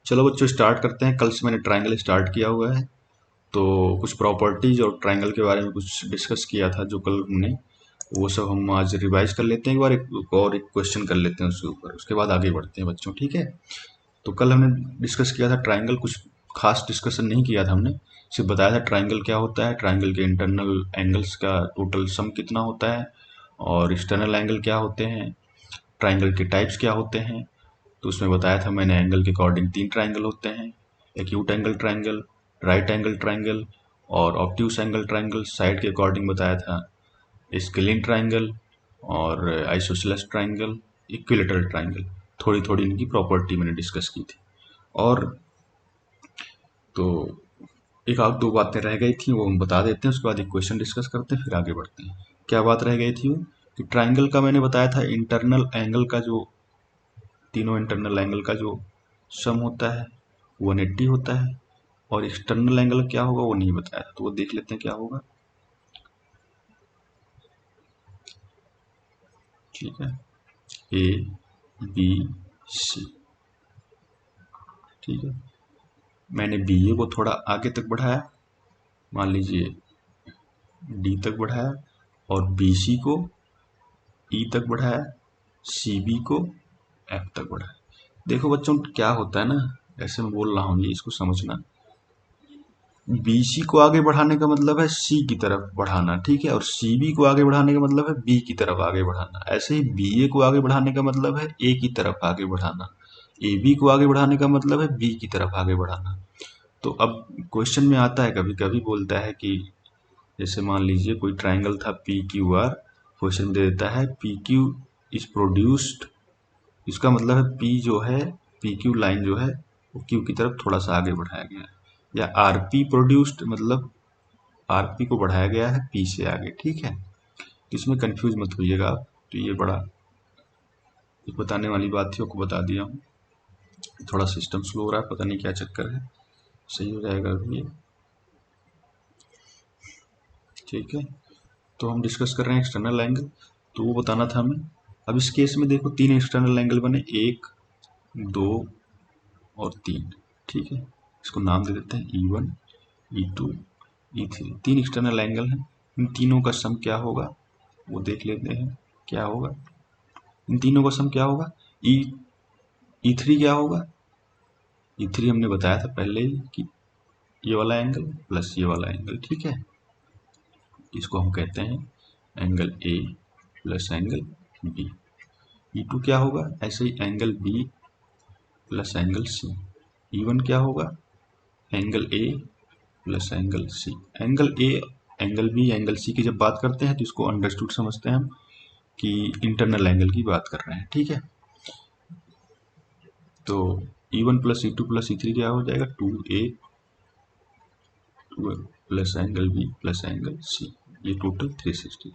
चलो बच्चों स्टार्ट करते हैं। कल से मैंने ट्राइंगल स्टार्ट किया हुआ है, तो कुछ प्रॉपर्टीज और ट्राइंगल के बारे में कुछ डिस्कस किया था जो कल हमने, वो सब हम आज रिवाइज कर लेते हैं एक बार, एक क्वेश्चन कर लेते हैं उसके ऊपर, उसके बाद आगे बढ़ते हैं बच्चों, ठीक है। तो कल हमने डिस्कस किया था ट्राइंगल, कुछ खास डिस्कशन नहीं किया था हमने, सिर्फ बताया था ट्राइंगल क्या होता है, ट्राइंगल के इंटरनल एंगल्स का टोटल सम कितना होता है, और एक्सटर्नल एंगल क्या होते हैं, ट्राइंगल के टाइप्स क्या होते हैं। तो उसमें बताया था मैंने एंगल के अकॉर्डिंग 3 ट्राइंगल होते हैं, acute angle triangle, right angle triangle और ऑब्ट्यूस एंगल ट्राइंगल। साइड के अकॉर्डिंग बताया था स्केलिन ट्राइंगल और आइसोसेलेस ट्राइंगल, इक्विलेटरल ट्राइंगल। थोड़ी थोड़ी इनकी प्रॉपर्टी मैंने डिस्कस की थी। और तो एक आध दो बातें रह गई थी, वो हम बता देते हैं, उसके बाद एक क्वेश्चन डिस्कस करते हैं, फिर आगे बढ़ते हैं। क्या बात रह गई थी वो, कि ट्राइंगल का मैंने बताया था इंटरनल एंगल का जो, तीनों इंटरनल एंगल का जो सम होता है 180 होता है, और एक्सटर्नल एंगल क्या होगा वो नहीं बताया था, तो वो देख लेते हैं क्या होगा। ठीक है, ए बी सी, ठीक है। मैंने बी ए को थोड़ा आगे तक बढ़ाया, मान लीजिए डी तक बढ़ाया, और बी सी को ई तक बढ़ाया, सी बी को एफ तक बढ़ाया। देखो बच्चों क्या होता है ना, ऐसे मैं बोल रहा हूँ ये, इसको समझना। बीसी को आगे बढ़ाने का मतलब है सी की तरफ बढ़ाना, ठीक है, और सीबी को आगे बढ़ाने का मतलब है बी की तरफ आगे बढ़ाना। ऐसे ही बीए को आगे बढ़ाने का मतलब है ए की तरफ आगे बढ़ाना, ए बी को आगे बढ़ाने का मतलब है बी की तरफ आगे बढ़ाना। तो अब क्वेश्चन में आता है, कभी कभी बोलता है कि जैसे मान लीजिए कोई ट्राइंगल था पी क्यू आर, क्वेश्चन दे देता है पी क्यू इज प्रोड्यूस्ड, इसका मतलब है पी जो है, पी क्यू लाइन जो है वो क्यू की तरफ थोड़ा सा आगे बढ़ाया गया है। या आर पी प्रोड्यूस्ड मतलब आरपी को बढ़ाया गया है पी से आगे, ठीक है। तो इसमें कंफ्यूज मत होइएगा आप, तो ये बड़ा एक बताने वाली बात थी, आपको बता दिया हूँ। थोड़ा सिस्टम स्लो हो रहा है, पता नहीं क्या चक्कर है, सही हो जाएगा अभी ये, ठीक है। तो हम डिस्कस कर रहे हैं एक्सटर्नल एंगल, तो वो बताना था हमें। अब इस केस में देखो 3 एक्सटर्नल एंगल बने, 1 2 और 3, ठीक है। इसको नाम दे देते हैं E1 E2 E3, 3 external angle हैं। इन तीनों का सम क्या होगा वो देख लेते हैं। क्या होगा, इन तीनों का सम क्या होगा, ई ई थ्री क्या होगा, ई थ्री हमने बताया था पहले ही कि ये वाला एंगल प्लस ये वाला एंगल, ठीक है। इसको हम कहते हैं angle A plus angle B. E two क्या होगा, ऐसे ही angle B plus angle C. E one क्या होगा, angle A plus angle C. Angle A, angle B, angle C की जब बात करते हैं तो इसको अंडरस्टूड समझते हैं हम कि इंटरनल एंगल की बात कर रहे हैं, ठीक है। तो E one plus E two plus E three क्या हो जाएगा, 2a plus angle B plus angle C, ये टोटल 360।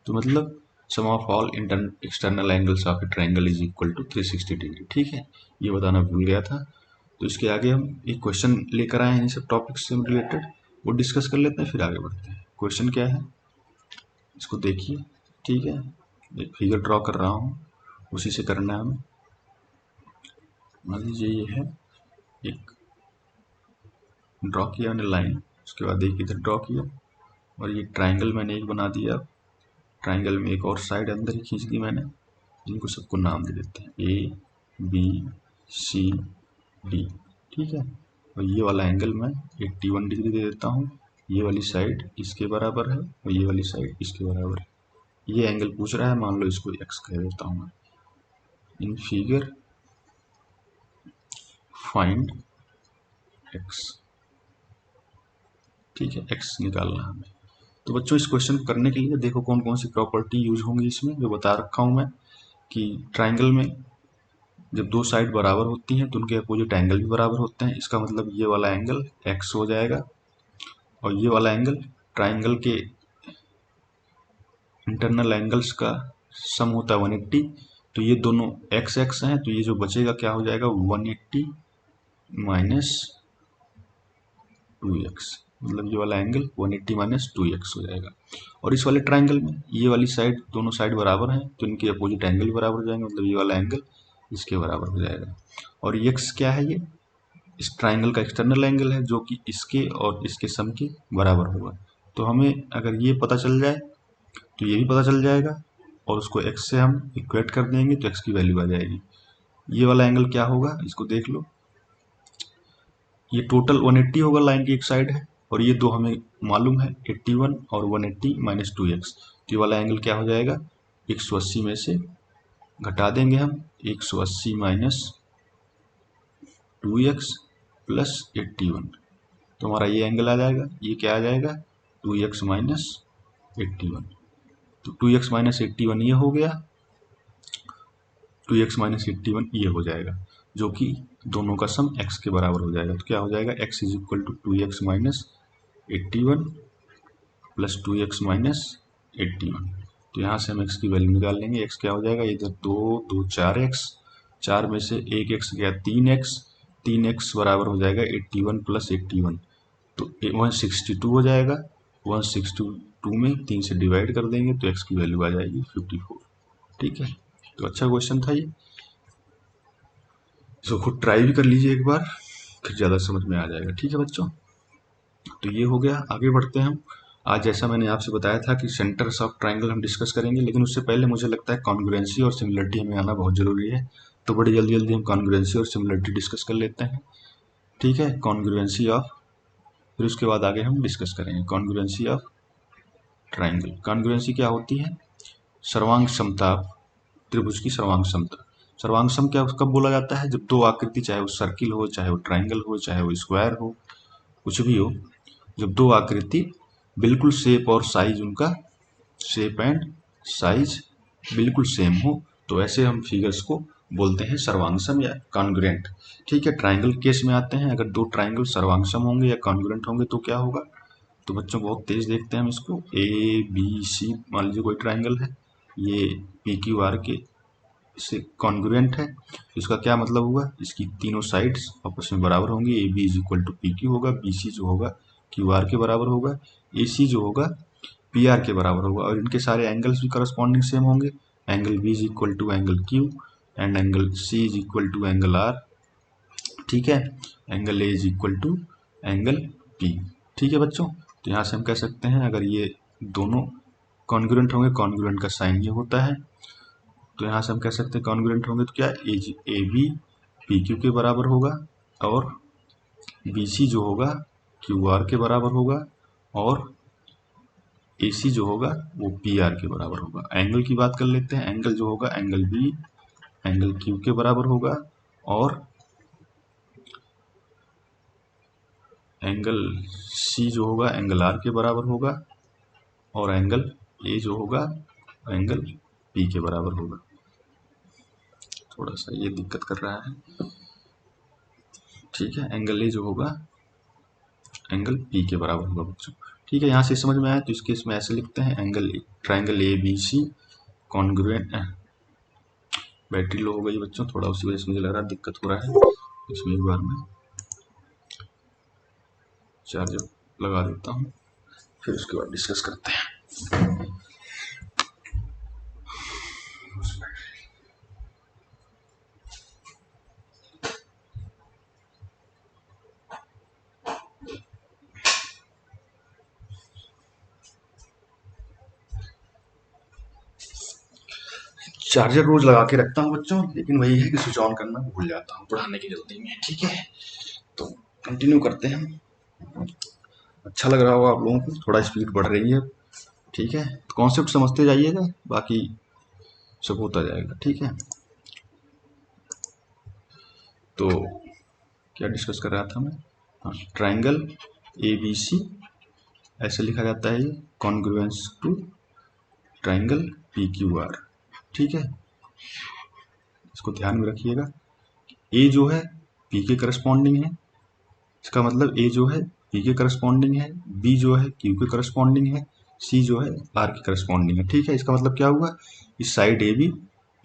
तो मतलब sum of all external angles of a triangle is equal to 360 degree, ठीक है। ये बताना भूल गया था। तो इसके आगे हम एक क्वेश्चन लेकर आए हैं इन सब टॉपिक्स से रिलेटेड, वो डिस्कस कर लेते हैं, फिर आगे बढ़ते हैं। क्वेश्चन क्या है इसको देखिए, ठीक है। एक फिगर ड्रॉ कर रहा हूँ, उसी से करना है हमें। मान लीजिए ये है, एक ड्रॉ किया मैंने लाइन, उसके बाद एक इधर ड्रॉ किया, और ये ट्राइंगल मैंने एक बना दिया। ट्राइंगल में एक और साइड अंदर ही खींच दी मैंने, जिनको सबको नाम दे देते हैं ए बी सी डी, ठीक है। और ये वाला एंगल मैं 81 डिग्री दे देता हूँ, ये वाली साइड इसके बराबर है और ये वाली साइड इसके बराबर है। ये एंगल पूछ रहा है, मान लो इसको एक्स कह देता हूँ मैं। इन फिगर फाइंड एक्स, ठीक है, एक्स निकालना है हमें। तो बच्चों इस क्वेश्चन को करने के लिए देखो कौन कौन सी प्रॉपर्टी यूज होंगी इसमें, जो बता रखा हूँ मैं कि ट्राइंगल में जब दो साइड बराबर होती हैं तो उनके अपोजिट एंगल भी बराबर होते हैं। इसका मतलब ये वाला एंगल एक्स हो जाएगा, और ये वाला एंगल ट्राइंगल के इंटरनल एंगल्स का सम होता है 180। तो ये दोनों एक्स एक्स हैं, तो ये जो बचेगा क्या हो जाएगा, 180 माइनस 2x, मतलब ये वाला एंगल 180 माइनस 2x हो जाएगा। और इस वाले ट्राइंगल में ये वाली साइड, दोनों साइड बराबर हैं तो इनके अपोजिट एंगल बराबर हो जाएंगे, मतलब ये वाला एंगल इसके बराबर हो जाएगा। और x क्या है, ये इस ट्राइंगल का एक्सटर्नल एंगल है जो कि इसके और इसके सम के बराबर होगा। तो हमें अगर ये पता चल जाए तो ये भी पता चल जाएगा, और उसको x से हम इक्वेट कर देंगे तो x की वैल्यू आ जाएगी। ये वाला एंगल क्या होगा, इसको देख लो, ये टोटल 180 होगा, लाइन की एक साइड है, और ये दो हमें मालूम है 81 और 180 माइनस 2x। तो ये वाला एंगल क्या हो जाएगा, 180 में से घटा देंगे हम 180 माइनस 2x प्लस 81, तो हमारा ये एंगल आ जाएगा। ये क्या आ जाएगा, 2x माइनस 81। तो 2x माइनस 81 ये हो गया, 2x माइनस 81 ये हो जाएगा, जो कि दोनों का सम x के बराबर हो जाएगा। तो क्या हो जाएगा, x is equal to 2x minus 81 plus 2x minus 81। तो यहाँ से हम x की वैल्यू निकाल लेंगे। x क्या हो जाएगा, इधर 2 4x, 4 में से एक x गया 3x, 3x बराबर हो जाएगा 81 प्लस 81, तो 162 हो जाएगा। 162 में 3 से डिवाइड कर देंगे तो x की वैल्यू आ जाएगी 54। ठीक है, तो अच्छा क्वेश्चन था ये, इसको खुद ट्राई भी कर लीजिए एक बार, फिर ज़्यादा समझ में आ जाएगा। ठीक है बच्चों, तो ये हो गया। आगे बढ़ते हैं हम। आज जैसा मैंने आपसे बताया था कि सेंटर्स ऑफ ट्राइंगल हम डिस्कस करेंगे, लेकिन उससे पहले मुझे लगता है कॉन्ग्रुएंसी और सिमिलरिटी हमें आना बहुत ज़रूरी है। तो बड़ी जल्दी जल्दी हम कॉन्ग्रुएंसी और सिमिलरिटी डिस्कस कर लेते हैं। ठीक है, कॉन्ग्रुएंसी ऑफ, फिर उसके बाद आगे हम डिस्कस करेंगे कॉन्ग्रुएंसी ऑफ ट्राइंगल। कॉन्ग्रुएंसी क्या होती है, सर्वांग समता, त्रिभुज की सर्वांग समता। सर्वांग सम क्या कब बोला जाता है, जब दो आकृति, चाहे वो सर्किल हो, चाहे वो ट्राइंगल हो, चाहे वो स्क्वायर हो, कुछ भी हो, जब दो आकृति बिल्कुल शेप और साइज, उनका शेप एंड साइज बिल्कुल सेम हो, तो ऐसे हम फिगर्स को बोलते हैं सर्वांगसम या कॉन्ग्रुएंट। ठीक है, ट्राइंगल केस में आते हैं। अगर दो ट्राइंगल सर्वांगसम होंगे या कॉन्ग्रुएंट होंगे तो क्या होगा, तो बच्चों बहुत तेज देखते हैं हम इसको। ए बी सी, मान लीजिए कोई ट्राइंगल है, ये पी क्यू आर के से कॉन्ग्रुएंट है। इसका क्या मतलब हुआ, इसकी तीनों साइड्स आपस में बराबर होंगी। A B is equal to P Q होगा, बी सी जो होगा क्यू आर के बराबर होगा, ए सी जो होगा पी आर के बराबर होगा, और इनके सारे एंगल्स भी करस्पॉन्डिंग सेम होंगे। Angle B is equal to angle Q and angle C is equal to angle R. ठीक है, angle A is equal to angle P. ठीक है बच्चों, तो यहाँ से हम कह सकते हैं अगर ये दोनों कॉन्ग्रुएंट होंगे, कॉन्ग्रुएंट का साइन ये होता है, तो यहाँ से हम कह सकते हैं कॉन्ग्रुएंट होंगे तो क्या, ए बी पी क्यू के बराबर होगा, और बी सी जो होगा क्यू आर के बराबर होगा, और ए सी जो होगा वो पी आर के बराबर होगा। एंगल की बात कर लेते हैं, एंगल जो होगा एंगल बी एंगल क्यू के बराबर होगा, और एंगल सी जो होगा एंगल आर के बराबर होगा, और एंगल ए जो होगा एंगल पी के बराबर होगा। थोड़ा सा ये दिक्कत कर रहा है। ठीक है, एंगल ए जो होगा एंगल पी के बराबर होगा बच्चों। ठीक है, यहाँ से समझ में आया, तो इसके इसमें ऐसे लिखते हैं, angle triangle A B C congruent. Battery low हो गई बच्चों, थोड़ा उसी वजह से मुझे लग रहा है दिक्कत हो रहा है। इसमें एक बार मैं चार्जर लगा देता हूँ, फिर उसके बाद डिस्कस करते हैं। चार्जर रोज लगा के रखता हूँ बच्चों, लेकिन वही है कि स्विच ऑन करना भूल जाता हूँ पढ़ाने की जल्दी में। ठीक है, तो कंटिन्यू करते हैं। अच्छा लग रहा होगा आप लोगों को, थोड़ा स्पीड बढ़ रही है। ठीक है, तो कॉन्सेप्ट समझते जाइएगा, बाकी सब होता जाएगा। ठीक है, तो क्या डिस्कस कर रहा था मैं, हाँ, ट्राइंगल ए बी सी ऐसे लिखा जाता है, ये congruence to triangle P Q R. ठीक है, इसको ध्यान में रखिएगा। ए जो है पी के करस्पॉन्डिंग है, इसका मतलब ए जो है पी के करस्पॉन्डिंग है, बी जो है क्यू के करस्पॉन्डिंग है, सी जो है आर के करस्पॉन्डिंग है। ठीक है, इसका मतलब क्या हुआ, इस side A B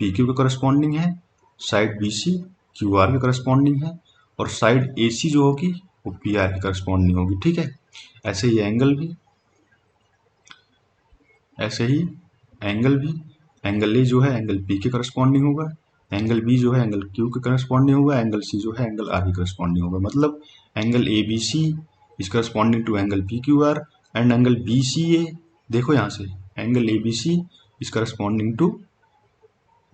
P Q के करस्पॉन्डिंग है, side B C Q R के करस्पॉन्डिंग है, और साइड ए सी जो होगी वो पी आर के करस्पॉन्डिंग होगी। ठीक है, ऐसे ही एंगल भी, ऐसे ही एंगल भी, एंगल ए जो है एंगल पी के करस्पॉन्डिंग होगा, एंगल बी जो है एंगल क्यू के करस्पॉन्डिंग होगा, एंगल सी जो है एंगल आर के करस्पॉन्डिंग होगा। मतलब angle A B C is corresponding to angle P Q R and angle B C A, देखो यहाँ से angle A B C is corresponding to,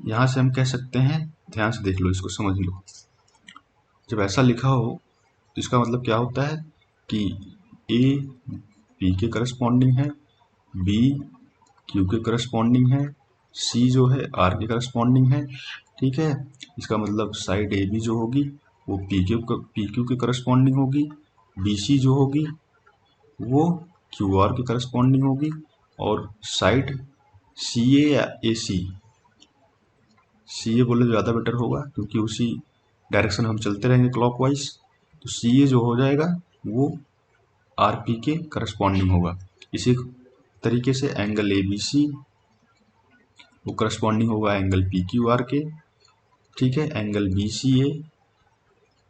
यहाँ से हम कह सकते हैं, ध्यान से देख लो इसको, समझ लो। जब ऐसा लिखा हो तो इसका मतलब क्या होता है कि ए पी के करस्पॉन्डिंग है, बी क्यू के करस्पॉन्डिंग है, सी जो है आर के करस्पॉन्डिंग है। ठीक है, इसका मतलब साइड ए बी जो होगी वो पी क्यू के करस्पॉन्डिंग होगी, बी सी जो होगी वो क्यू आर के करस्पॉन्डिंग होगी, और साइड सी ए या ए सी ए बोले तो ज़्यादा बेटर होगा क्योंकि उसी डायरेक्शन हम चलते रहेंगे क्लॉकवाइज। तो सी ए जो हो जाएगा वो आर पी के करस्पॉन्डिंग होगा। इसी तरीके से एंगल ए बी सी वो करस्पॉन्डिंग होगा एंगल पी क्यू आर के। ठीक है, एंगल बी सी ए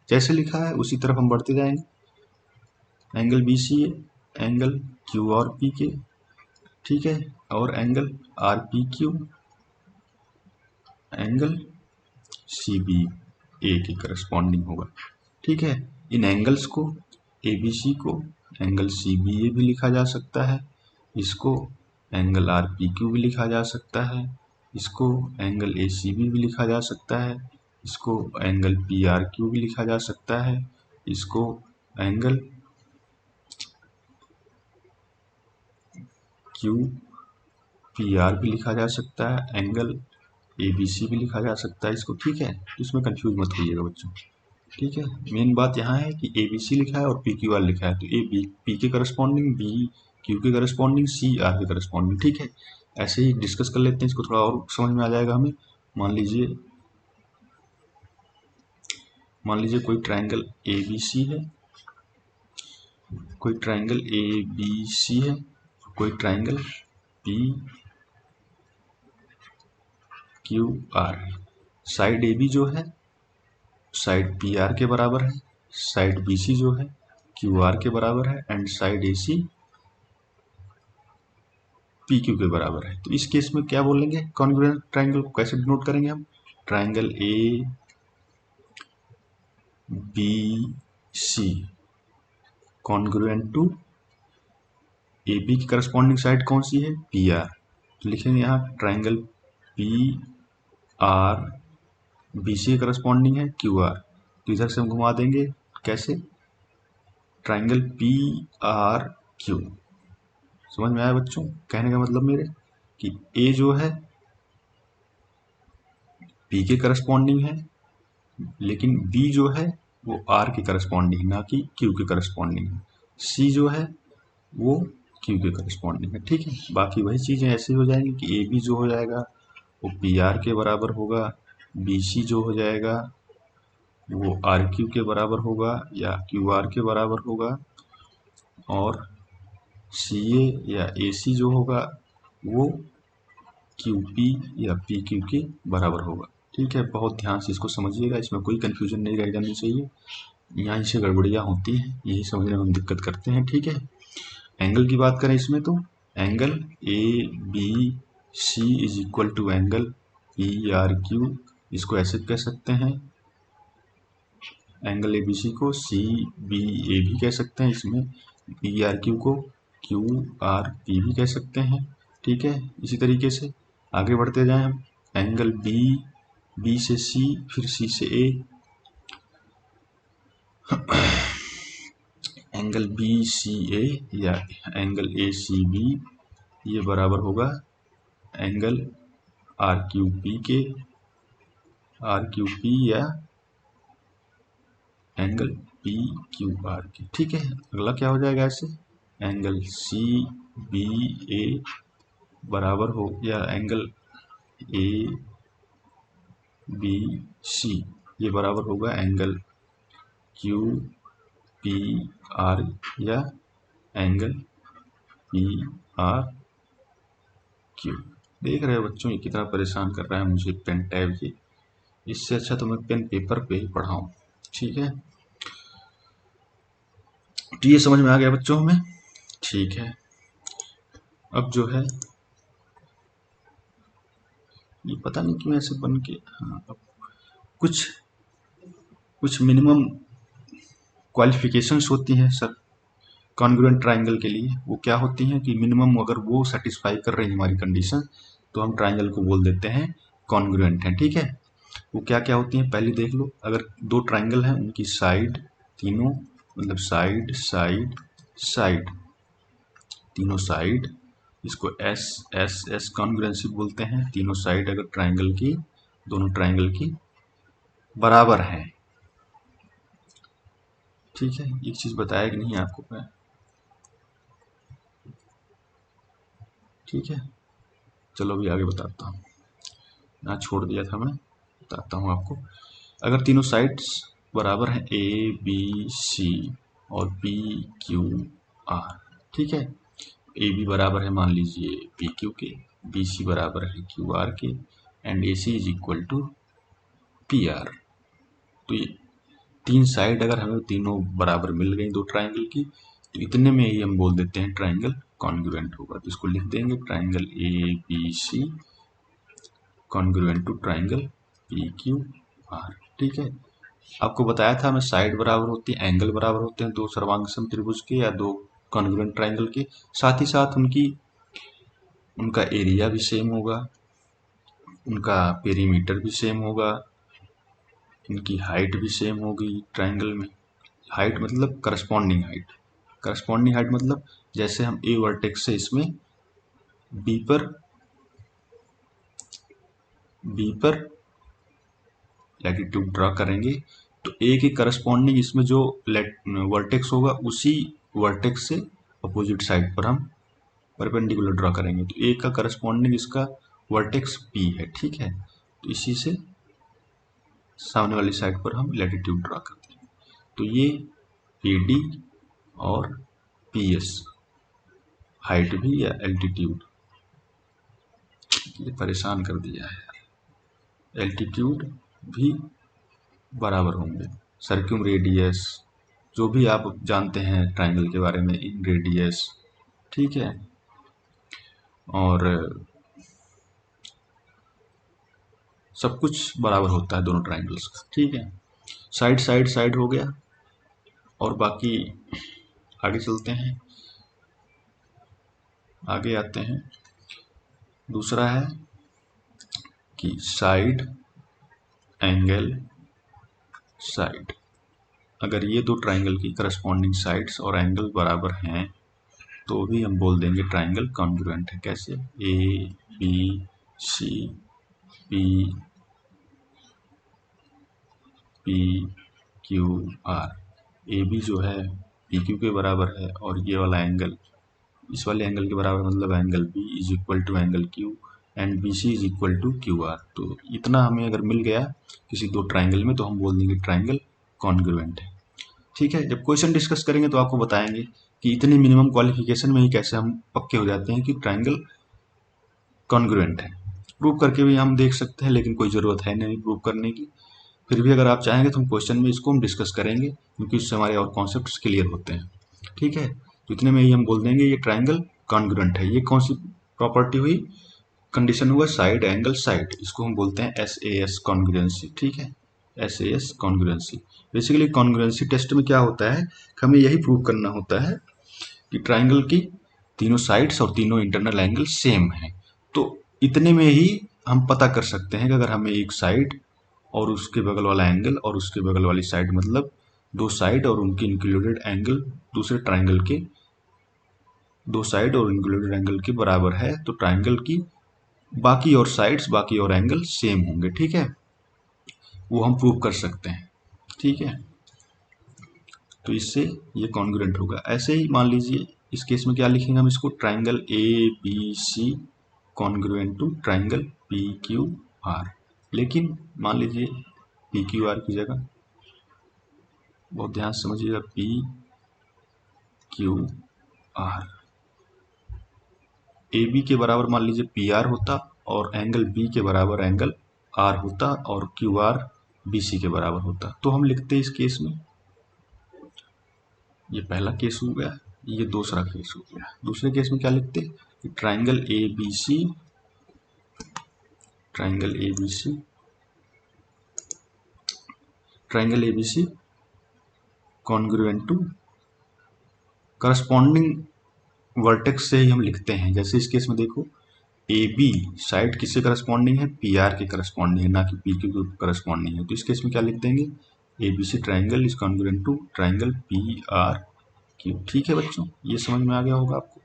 जैसे लिखा है उसी तरफ हम बढ़ते जाएंगे, angle B C A angle Q R P के, ठीक है, और angle R P Q angle C B A के करस्पॉन्डिंग होगा। ठीक है, इन एंगल्स को ए बी सी को एंगल सी बी ए भी लिखा जा सकता है, इसको एंगल आर पी क्यू भी लिखा जा सकता है, इसको एंगल ए सी बी भी लिखा जा सकता है, इसको एंगल पी आर क्यू भी लिखा जा सकता है, इसको एंगल क्यू पी आर भी लिखा जा सकता है, एंगल ए बी सी भी लिखा जा सकता है इसको। ठीक है, इसमें कंफ्यूज मत होइएगा बच्चों। ठीक है, मेन बात यहाँ है कि ए बी सी लिखा है और पी क्यू आर लिखा है, तो ए बी पी के करस्पॉन्डिंग, बी क्यू के करस्पॉन्डिंग, सी आर के करस्पॉन्डिंग। ठीक है, ऐसे ही डिस्कस कर लेते हैं, इसको थोड़ा और समझ में आ जाएगा हमें। मान लीजिए कोई ट्रायंगल ए बी सी है, कोई ट्रायंगल ए बी सी है, कोई ट्रायंगल पी क्यू आर है। साइड ए बी जो है साइड पी आर के बराबर है, साइड बी सी जो है क्यू आर के बराबर है, and side A C P Q के बराबर है। तो इस केस में क्या बोलेंगे, कॉन्ग्रुएंट ट्रायंगल को कैसे डिनोट करेंगे हम, triangle A B C congruent to A B की करस्पॉन्डिंग साइड कौन सी है, पी आर। तो लिखेंगे यहाँ triangle P R B C के करस्पॉन्डिंग है क्यू आर, तो इधर से हम घुमा देंगे कैसे, ट्रायंगल पी आर क्यू। समझ में आया बच्चों, कहने का मतलब मेरे कि ए जो है पी के करस्पॉन्डिंग है, लेकिन बी जो है वो आर के करस्पॉन्डिंग, ना कि क्यू के करस्पॉन्डिंग है। सी जो है वो क्यू के करस्पॉन्डिंग है। ठीक है, बाकी वही चीज़ें ऐसे हो जाएंगी कि ए बी जो हो जाएगा वो पी आर के बराबर होगा, बी सी जो हो जाएगा वो आर क्यू के बराबर होगा या क्यू आर के बराबर होगा, और सी ए या ए सी जो होगा वो क्यू पी या पी क्यू के बराबर होगा। ठीक है, बहुत ध्यान से इसको समझिएगा, इसमें कोई कन्फ्यूजन नहीं रह जानी चाहिए, यहाँ से गड़बड़ियाँ होती हैं, यही समझने में हम दिक्कत करते हैं। ठीक है, एंगल की बात करें इसमें तो angle A B C is equal to angle P R Q, इसको ऐसे कह सकते हैं, एंगल ए बी सी को सी बी ए भी कह सकते हैं, इसमें पी आर क्यू को क्यू आर पी भी कह सकते हैं। ठीक है, इसी तरीके से आगे बढ़ते जाएं हम, एंगल बी बी से सी फिर सी से ए, एंगल बी सी ए या एंगल ए सी बी ये बराबर होगा एंगल आर क्यू पी के, आर क्यू पी या एंगल पी क्यू आर के। ठीक है, अगला क्या हो जाएगा ऐसे, एंगल सी बी ए बराबर हो या एंगल ए बी सी ये बराबर होगा एंगल क्यू पी आर या एंगल पी आर क्यू। देख रहे हो बच्चों ये कितना परेशान कर रहा है मुझे पेन टैब ये, इससे अच्छा तो मैं पेन पेपर पे ही पढ़ाऊँ। ठीक है, तो ये समझ में आ गया बच्चों हमें। ठीक है, अब जो है ये पता नहीं क्यों ऐसे बन के, हाँ अब कुछ कुछ मिनिमम क्वालिफिकेशंस होती हैं सर कॉन्ग्रुएंट ट्राइंगल के लिए। वो क्या होती हैं कि मिनिमम अगर वो सेटिस्फाई कर रही है हमारी कंडीशन तो हम ट्राइंगल को बोल देते हैं कॉन्ग्रुएंट है। ठीक है, वो क्या क्या होती हैं पहले देख लो। अगर दो ट्राइंगल हैं उनकी साइड तीनों, मतलब साइड साइड साइड, तीनों साइड, इसको एस एस एस कॉन्ग्रुएंसी बोलते हैं। तीनों साइड अगर ट्राइंगल की, दोनों ट्राइंगल की बराबर हैं। ठीक है, एक चीज बताया कि नहीं आपको मैं, ठीक है। चलो अभी आगे बताता हूँ, यहाँ छोड़ दिया था मैं, बताता हूँ आपको। अगर तीनों साइड्स बराबर हैं ए बी सी और पी क्यू आर, ठीक है, ए बी बराबर है मान लीजिए पी क्यू के, बी सी बराबर है क्यू आर के, and A C is equal to P R. तो ये तीन साइड अगर हमें तीनों बराबर मिल गई दो ट्राइंगल की, तो इतने में ही हम बोल देते हैं ट्राइंगल कॉन्ग्रुएंट होगा। तो इसको लिख देंगे triangle A B C congruent to triangle P Q R. ठीक है, आपको बताया था हमें साइड बराबर होती है, एंगल बराबर होते हैं दो सर्वांग समत्रिभुज के या दो कॉन्ग्रुएंट ट्राइंगल के, साथ ही साथ उनका एरिया भी सेम होगा, उनका पेरीमीटर भी सेम होगा, इनकी हाइट भी सेम होगी ट्राइंगल में। हाइट मतलब करस्पॉन्डिंग हाइट, करस्पॉन्डिंग हाइट मतलब जैसे हम ए वर्टेक्स से इसमें बी पर लैटिट्यूड ड्रा करेंगे, तो ए के करस्पॉन्डिंग इसमें जो वर्टेक्स होगा उसी वर्टेक्स से अपोजिट साइड पर हम परपेंडिकुलर ड्रा करेंगे। तो ए का करस्पॉन्डिंग इसका वर्टेक्स पी है। ठीक है, तो इसी से सामने वाली साइड पर हम लैटिट्यूड ड्रा करते हैं। तो ये ए डी और पी एस हाइट भी या एल्टीट्यूड, ये परेशान कर दिया है, एल्टीट्यूड भी बराबर होंगे। सर्क्यूम रेडियस, जो भी आप जानते हैं ट्राइंगल के बारे में, इन रेडियस, ठीक है, और सब कुछ बराबर होता है दोनों ट्राइंगल्स का। ठीक है, साइड साइड साइड हो गया, और बाकी आगे चलते हैं, आगे आते हैं। दूसरा है कि साइड एंगल साइड, अगर ये दो ट्राइंगल की करस्पॉन्डिंग साइड्स और एंगल बराबर हैं तो भी हम बोल देंगे ट्राइंगल कॉन्ग्रुएंट है। कैसे? A B C P P Q R, A B जो है पी क्यू के बराबर है, और ये वाला एंगल इस वाले एंगल के बराबर, मतलब angle B is equal to angle Q, and B C is equal to Q R. तो इतना हमें अगर मिल गया किसी दो ट्राइंगल में तो हम बोल देंगे ट्राइंगल कॉन्ग्रुएंट है। ठीक है, जब क्वेश्चन डिस्कस करेंगे तो आपको बताएंगे कि इतनी मिनिमम क्वालिफिकेशन में ही कैसे हम पक्के हो जाते हैं कि ट्राइंगल कॉन्ग्रुएंट है। प्रूव करके भी हम देख सकते हैं, लेकिन कोई ज़रूरत है नहीं प्रूव करने की। फिर भी अगर आप चाहेंगे तो हम क्वेश्चन में इसको हम डिस्कस करेंगे, क्योंकि उससे हमारे और कॉन्सेप्ट्स क्लियर होते हैं। ठीक है, तो इतने में ही हम बोल देंगे ये ट्राइंगल कॉन्ग्रुएंट है। ये कौन सी प्रॉपर्टी हुई, कंडीशन हुआ साइड एंगल साइड, इसको हम बोलते हैं एस ए एस कॉन्ग्रुएंसी। ठीक है, S A S congruency. Basically congruency test में क्या होता है, हमें यही प्रूव करना होता है कि ट्राइंगल की तीनों साइड्स और तीनों इंटरनल एंगल सेम है। तो इतने में ही हम पता कर सकते हैं कि अगर हमें एक साइड और उसके बगल वाला एंगल और उसके बगल वाली साइड, मतलब दो साइड और उनकी इंक्लूडेड एंगल दूसरे ट्राइंगल के, दो साइड और इंक्लूडेड एंगल के बराबर है, तो ट्राइंगल की बाकी और साइड्स बाकी और एंगल सेम होंगे। ठीक है, वो हम प्रूव कर सकते हैं। ठीक है, तो इससे ये कॉन्ग्रुएंट होगा। ऐसे ही मान लीजिए इस केस में क्या लिखेंगे हम, इसको triangle A B C congruent to triangle P Q R. लेकिन मान लीजिए पी क्यू आर की जगह, बहुत ध्यान से समझिएगा, P Q R, A B के बराबर मान लीजिए पी आर होता, और एंगल बी के बराबर एंगल आर होता, और क्यू आर बी सी के बराबर होता। तो हम लिखते इस केस में, ये पहला केस हो गया, ये दूसरा केस हो गया। दूसरे केस में क्या लिखते कि triangle A B C triangle ABC congruent to corresponding vertex से ही हम लिखते हैं। जैसे इस केस में देखो, ए बी साइड किससे करस्पॉन्डिंग है, पी आर के करस्पॉन्डिंग है, ना कि पी क्यू के करस्पॉन्डिंग है। तो इस केस में क्या लिख देंगे, A B C triangle is congruent to triangle P R Q. ठीक है बच्चों, ये समझ में आ गया होगा आपको।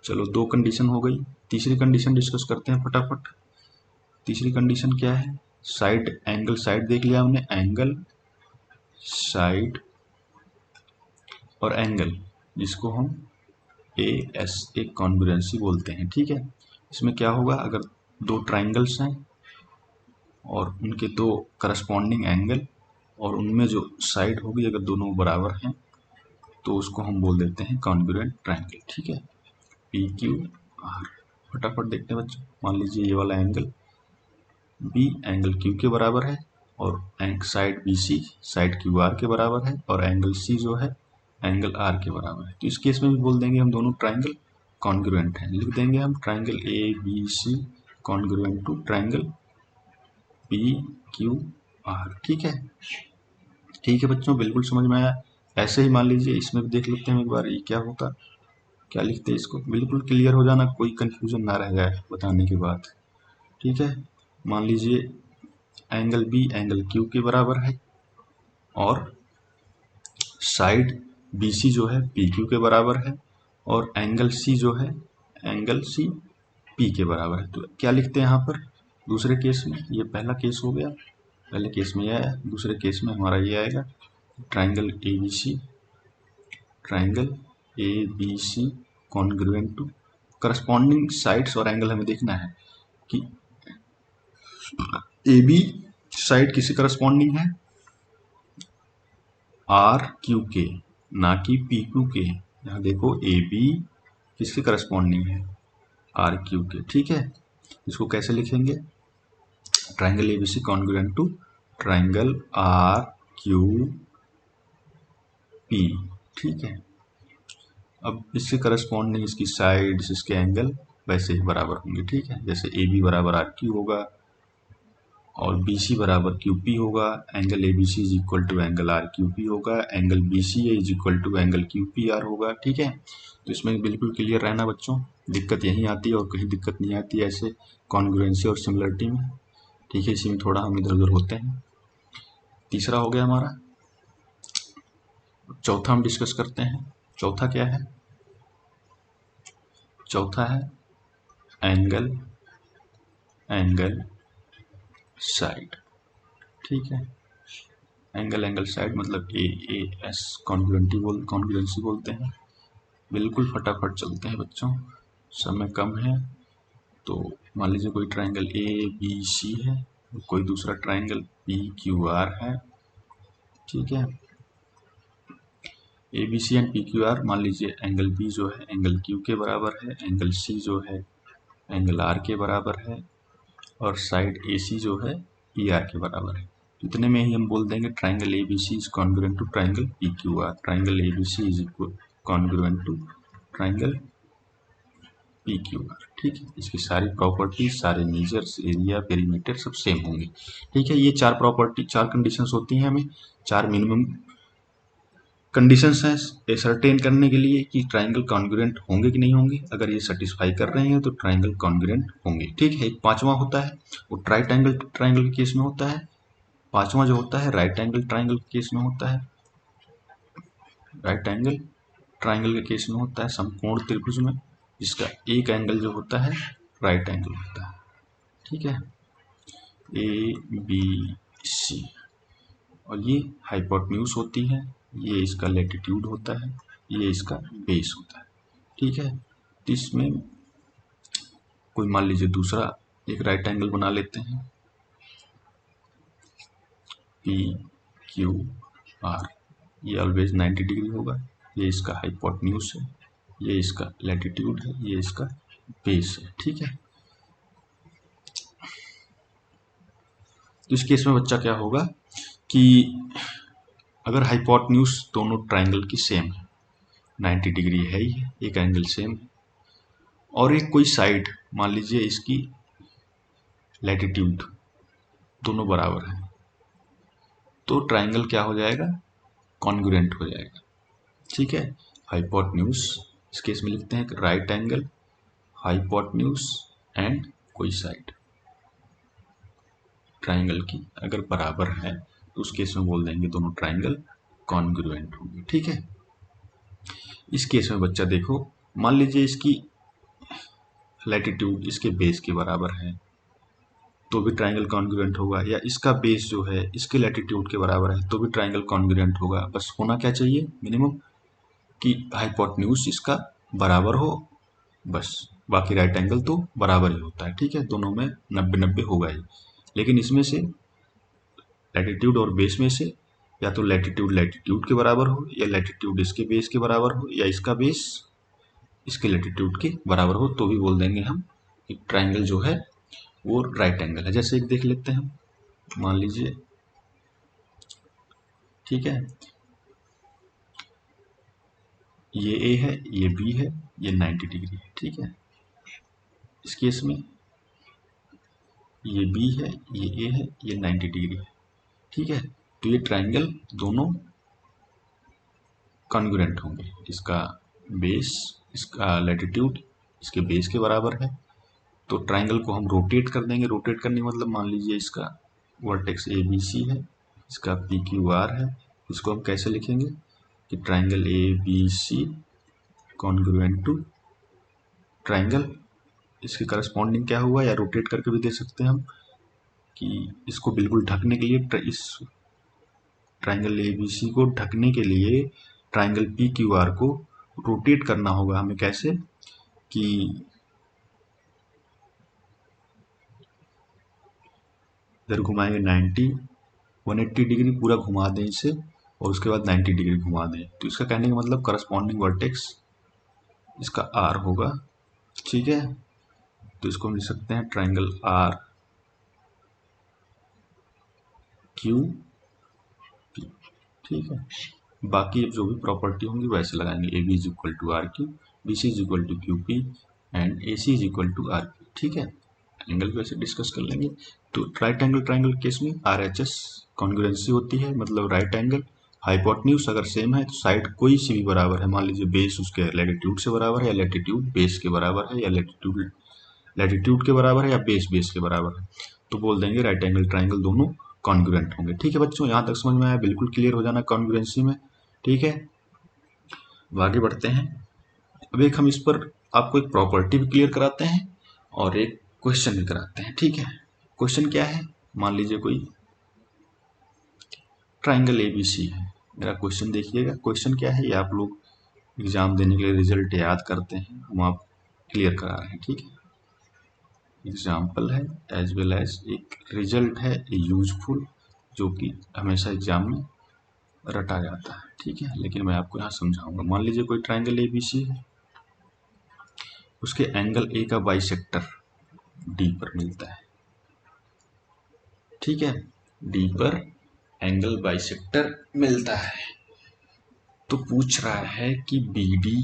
चलो, दो कंडीशन हो गई। तीसरी कंडीशन डिस्कस करते हैं फटाफट। तीसरी कंडीशन क्या है, साइड एंगल, साइड देख लिया हमने, एंगल साइड और एंगल जिसको हम ए एस एक कॉन्ग्रुएंसी बोलते हैं। ठीक है, इसमें क्या होगा, अगर दो ट्राइंगल्स हैं और उनके दो करस्पॉन्डिंग एंगल और उनमें जो साइड होगी अगर दोनों बराबर हैं तो उसको हम बोल देते हैं कॉन्ग्रुएंट ट्राइंगल। ठीक है, पी क्यू आर। फटाफट देखते हैं बच्चों। मान लीजिए ये वाला एंगल बी एंगल क्यू के बराबर है और side B C side Q R के बराबर है और एंगल सी जो है एंगल आर के बराबर है। तो इस केस में भी बोल देंगे हम दोनों ट्राइंगल कॉन्ग्रुएंट हैं। लिख देंगे हम triangle A B C congruent to triangle P Q R. ठीक है, ठीक है बच्चों, बिल्कुल समझ में आया। ऐसे ही मान लीजिए इसमें भी देख लेते हैं एक बार, ये क्या होता, क्या लिखते हैं इसको, बिल्कुल क्लियर हो जाना, कोई कंफ्यूजन ना रह जाए बताने के बाद। ठीक है, मान लीजिए एंगल बी एंगल क्यू के बराबर है और साइड बी सी जो है पी क्यू के बराबर है और एंगल सी जो है एंगल सी पी के बराबर है। तो क्या लिखते हैं यहाँ पर दूसरे केस में, ये पहला केस हो गया, पहले केस में ये आया, दूसरे केस में हमारा ये आएगा triangle A B C congruent to corresponding sides और एंगल हमें देखना है कि ए बी साइड किसी करस्पॉन्डिंग है आर क्यू के, ना कि पी क्यू के। यहाँ देखो ए बी किसके करस्पॉन्डिंग है, आर क्यू के। ठीक है, इसको कैसे लिखेंगे, triangle A B C congruent to triangle R Q P. ठीक है, अब इससे करस्पॉन्डिंग इसकी साइड्स इसके एंगल वैसे ही बराबर होंगे। ठीक है, जैसे ए बी बराबर आर क्यू होगा और बी सी बराबर क्यू पी होगा, angle A B C is equal to angle R Q P होगा, angle B C is equal to angle Q P R होगा। ठीक है, तो इसमें बिल्कुल क्लियर रहना बच्चों, दिक्कत यहीं आती है और कहीं दिक्कत नहीं आती है ऐसे कॉन्ग्रुएंसी और सिमिलरिटी में। ठीक है, इसी में थोड़ा हम इधर उधर होते हैं। तीसरा हो गया हमारा, चौथा हम डिस्कस करते हैं। चौथा क्या है, चौथा है एंगल एंगल साइड। ठीक है, एंगल एंगल साइड मतलब ए एस कॉन्ग्रुएंसी बोलते हैं। बिल्कुल फटाफट चलते हैं बच्चों, समय कम है। तो मान लीजिए कोई ट्राइंगल ए बी सी है, कोई दूसरा ट्राइंगल पी क्यू आर है। ठीक है, A B C and P Q R, मान लीजिए एंगल बी जो है एंगल क्यू के बराबर है, एंगल सी जो है एंगल आर के बराबर है और साइड ए सी जो है पी आर के बराबर है। इतने में ही हम बोल देंगे triangle A B C is congruent to triangle P Q R, triangle A B C is equal congruent to triangle P Q R. ठीक है, इसकी सारी प्रॉपर्टी, सारे मेजर्स, एरिया, पेरीमीटर सब सेम होंगे। ठीक है, ये चार प्रॉपर्टी, चार कंडीशंस होती हैं, हमें चार मिनिमम कंडीशंस हैं एसर्टेन करने के लिए कि ट्राइंगल कॉन्ग्रुएंट होंगे कि नहीं होंगे। अगर ये सेटिस्फाई कर रहे हैं तो ट्राइंगल कॉन्ग्रुएंट होंगे। ठीक है, एक पांचवा होता है वो ट्राइट एंगल ट्राइंगल के केस में होता है। पांचवा जो होता है राइट एंगल ट्राइंगल के केस में होता है, राइट एंगल ट्राइंगल के केस में होता है समकोण त्रिभुज में, जिसका एक एंगल जो होता है राइट एंगल होता है। ठीक है, ए बी सी, और ये हाइपोटेन्यूज होती है, ये इसका लैटिट्यूड होता है, ये इसका बेस होता है। ठीक है, तो इसमें कोई मान लीजिए दूसरा एक राइट एंगल बना लेते हैं, पी क्यू आर, ये ऑलवेज 90 डिग्री होगा, ये इसका हाइपोटेन्यूज है, ये इसका लैटिट्यूड है, ये इसका बेस है। ठीक है, तो इस केस में बच्चा क्या होगा कि अगर हाइपोटेन्यूज दोनों ट्राइंगल की सेम है, 90 डिग्री है ही, एक एंगल सेम है, और एक कोई साइड मान लीजिए इसकी लैटिट्यूड दोनों बराबर है, तो ट्राइंगल क्या हो जाएगा, कॉन्ग्रुएंट हो जाएगा। ठीक है, हाइपोटेन्यूज इस केस में लिखते हैं राइट एंगल हाइपोटेन्यूज एंड कोई साइड ट्राइंगल की अगर बराबर है तो उस केस में बोल देंगे दोनों ट्राइंगल कॉन्ग्रुएंट होंगे। ठीक है, इस केस में बच्चा देखो, मान लीजिए इसकी लैटिट्यूड इसके बेस के बराबर है तो भी ट्राइंगल कॉन्ग्रुएंट होगा, या इसका बेस जो है इसके लैटिट्यूड के बराबर है तो भी ट्राइंगल कॉन्ग्रुएंट होगा। बस होना क्या चाहिए मिनिमम कि हाइपोटेन्यूज इसका बराबर हो, बस बाकी राइट एंगल तो बराबर ही होता है। ठीक है, दोनों में 90-90 होगा ही, लेकिन इसमें से लैटिट्यूड और बेस में से या तो लैटिट्यूड लैटिट्यूड के बराबर हो, या लैटिट्यूड इसके बेस के बराबर हो, या इसका बेस इसके लैटिट्यूड के बराबर हो, तो भी बोल देंगे हम कि ट्राइंगल जो है वो राइट एंगल है। जैसे एक देख लेते हैं, मान लीजिए, ठीक है, ये ए है, ये बी है, ये 90 डिग्री है। ठीक है, इस केस में ये बी है, ये ए है, ये 90 डिग्री है। ठीक है, तो ये ट्राइंगल दोनों कॉन्ग्रुएंट होंगे, इसका बेस इसका लैटिट्यूड इसके बेस के बराबर है, तो ट्राइंगल को हम रोटेट कर देंगे। रोटेट करने का मतलब मान लीजिए इसका वर्टेक्स ए बी सी है, इसका पी क्यू आर है, इसको हम कैसे लिखेंगे कि triangle A B C congruent to triangle, इसके करस्पॉन्डिंग क्या हुआ, या रोटेट करके भी दे सकते हैं हम कि इसको बिल्कुल ढकने के लिए इस ट्राइंगल ए बी सी को ढकने के लिए ट्राइंगल पी क्यू आर को रोटेट करना होगा हमें। कैसे कि इधर घुमाएंगे 180 डिग्री पूरा घुमा दें इसे, और उसके बाद 90 डिग्री घुमा दें, तो इसका कहने का मतलब करस्पॉन्डिंग वर्टेक्स इसका आर होगा। ठीक है, तो इसको हम लिख सकते हैं ट्राइंगल आर क्यू पी। ठीक है, बाकी जो भी प्रॉपर्टी होंगी वैसे लगाएंगे, A B is equal to R Q, B C is equal to Q P and A C is equal to R P. ठीक है, एंगल को ऐसे डिस्कस कर लेंगे। तो राइट एंगल ट्राइंगल केस में आर एच एस कॉन्ग्रुएंसी होती है, मतलब राइट एंगल हाइपोटेन्यूज अगर सेम है तो साइड कोई सी भी बराबर है, मान लीजिए बेस उसके लैटिट्यूड से बराबर है, या लैटिट्यूड बेस के बराबर है, या लैटिट्यूड लैटिट्यूड के बराबर है, या बेस बेस के बराबर है, तो बोल देंगे राइट एंगल ट्राइंगल दोनों कॉन्ग्रुएंट होंगे। ठीक है बच्चों, यहाँ तक समझ में आया, बिल्कुल क्लियर हो जाना कॉन्ग्रुएंसी में। ठीक है, अब आगे बढ़ते हैं। अब एक हम इस पर आपको एक प्रॉपर्टी भी क्लियर कराते हैं और एक क्वेश्चन भी कराते हैं। ठीक है, क्वेश्चन क्या है, मान लीजिए कोई ट्राइंगल एबीसी है। मेरा क्वेश्चन देखिएगा, क्वेश्चन क्या है ये आप लोग एग्जाम देने के लिए रिजल्ट याद करते हैं, हम आप क्लियर करा रहे हैं। ठीक है, एग्जाम्पल है एज वेल एज एक रिजल्ट है यूजफुल, जो कि हमेशा एग्जाम में रटा जाता है। ठीक है, लेकिन मैं आपको यहाँ समझाऊंगा। मान लीजिए कोई ट्राइंगल एबीसी है, उसके एंगल ए का बाइसेक्टर डी पर मिलता है। ठीक है, डी पर एंगल बाइसेक्टर मिलता है, तो पूछ रहा है कि बी डी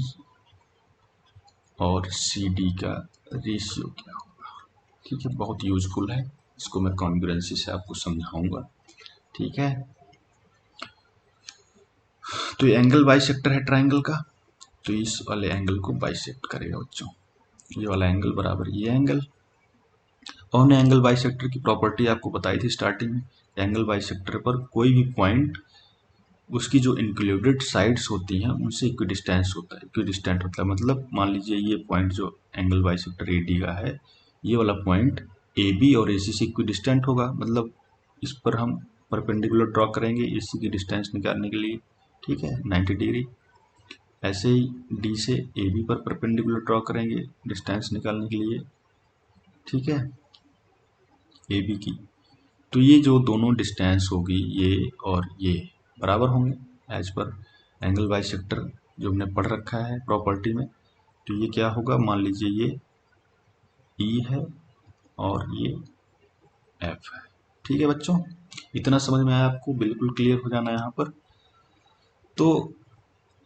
और सी डी का रेशियो क्या होगा। ठीक है, बहुत यूजफुल है, इसको मैं कॉन्ग्रुएंसी से आपको समझाऊंगा। ठीक है, तो ये एंगल बाइसेक्टर है ट्राइंगल का, तो इस वाले एंगल को बाइसेक्ट करेगा बच्चों, ये वाला एंगल बराबर ये एंगल। और हमने एंगल बाइसेक्टर की प्रॉपर्टी आपको बताई थी स्टार्टिंग में, एंगल बाइसेक्टर पर कोई भी पॉइंट उसकी जो इंक्लूडेड साइड्स होती हैं उनसे इक्विडिस्टेंस होता है। इक्विडिस्टेंट मतलब मान लीजिए ये पॉइंट जो एंगल बाइसेक्टर ए डी का है, ये वाला पॉइंट ए बी और ए सी से इक्विडिस्टेंट होगा, मतलब इस पर हम परपेंडिकुलर ड्रॉ करेंगे ए सी की डिस्टेंस निकालने के लिए। ठीक है, 90 डिग्री। ऐसे ही डी से ए बी पर परपेंडिकुलर ड्रॉ करेंगे डिस्टेंस निकालने के लिए। ठीक है, ए बी की, तो ये जो दोनों डिस्टेंस होगी ये और ये बराबर होंगे एज पर एंगल बाइसेक्टर जो हमने पढ़ रखा है प्रॉपर्टी में। तो ये क्या होगा, मान लीजिए ये ई है और ये एफ है। ठीक है बच्चों, इतना समझ में आया आपको, बिल्कुल क्लियर हो जाना है यहाँ पर। तो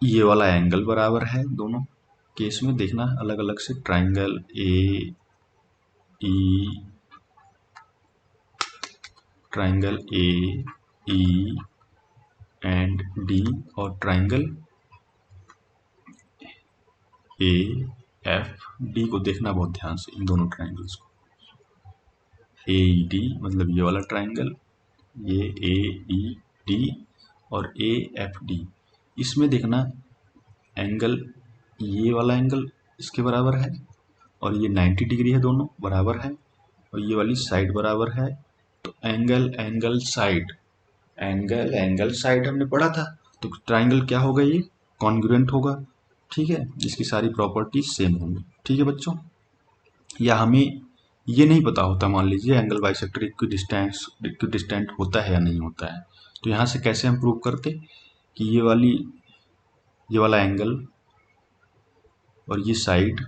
ये वाला एंगल बराबर है दोनों केस में, देखना अलग अलग से, triangle A E triangle A E and D और ट्राइंगल ए एफ डी को देखना बहुत ध्यान से, इन दोनों ट्राइंगल्स को। ए डी मतलब ये वाला ट्राइंगल, ये ए ई डी और ए एफ डी, इसमें देखना एंगल, ये वाला एंगल इसके बराबर है और ये 90 डिग्री है, दोनों बराबर है और ये वाली साइड बराबर है। तो angle angle side, angle angle side हमने पढ़ा था, तो ट्राइंगल क्या होगा, ये कॉन्ग्रुएंट होगा। ठीक है, इसकी सारी प्रॉपर्टीज सेम होंगी। ठीक है बच्चों, या हमें ये नहीं पता होता, मान लीजिए एंगल बाइसेक्टर इक्विडिस्टेंट होता है या नहीं होता है, तो यहाँ से कैसे हम प्रूव करते कि ये वाला एंगल और ये साइड,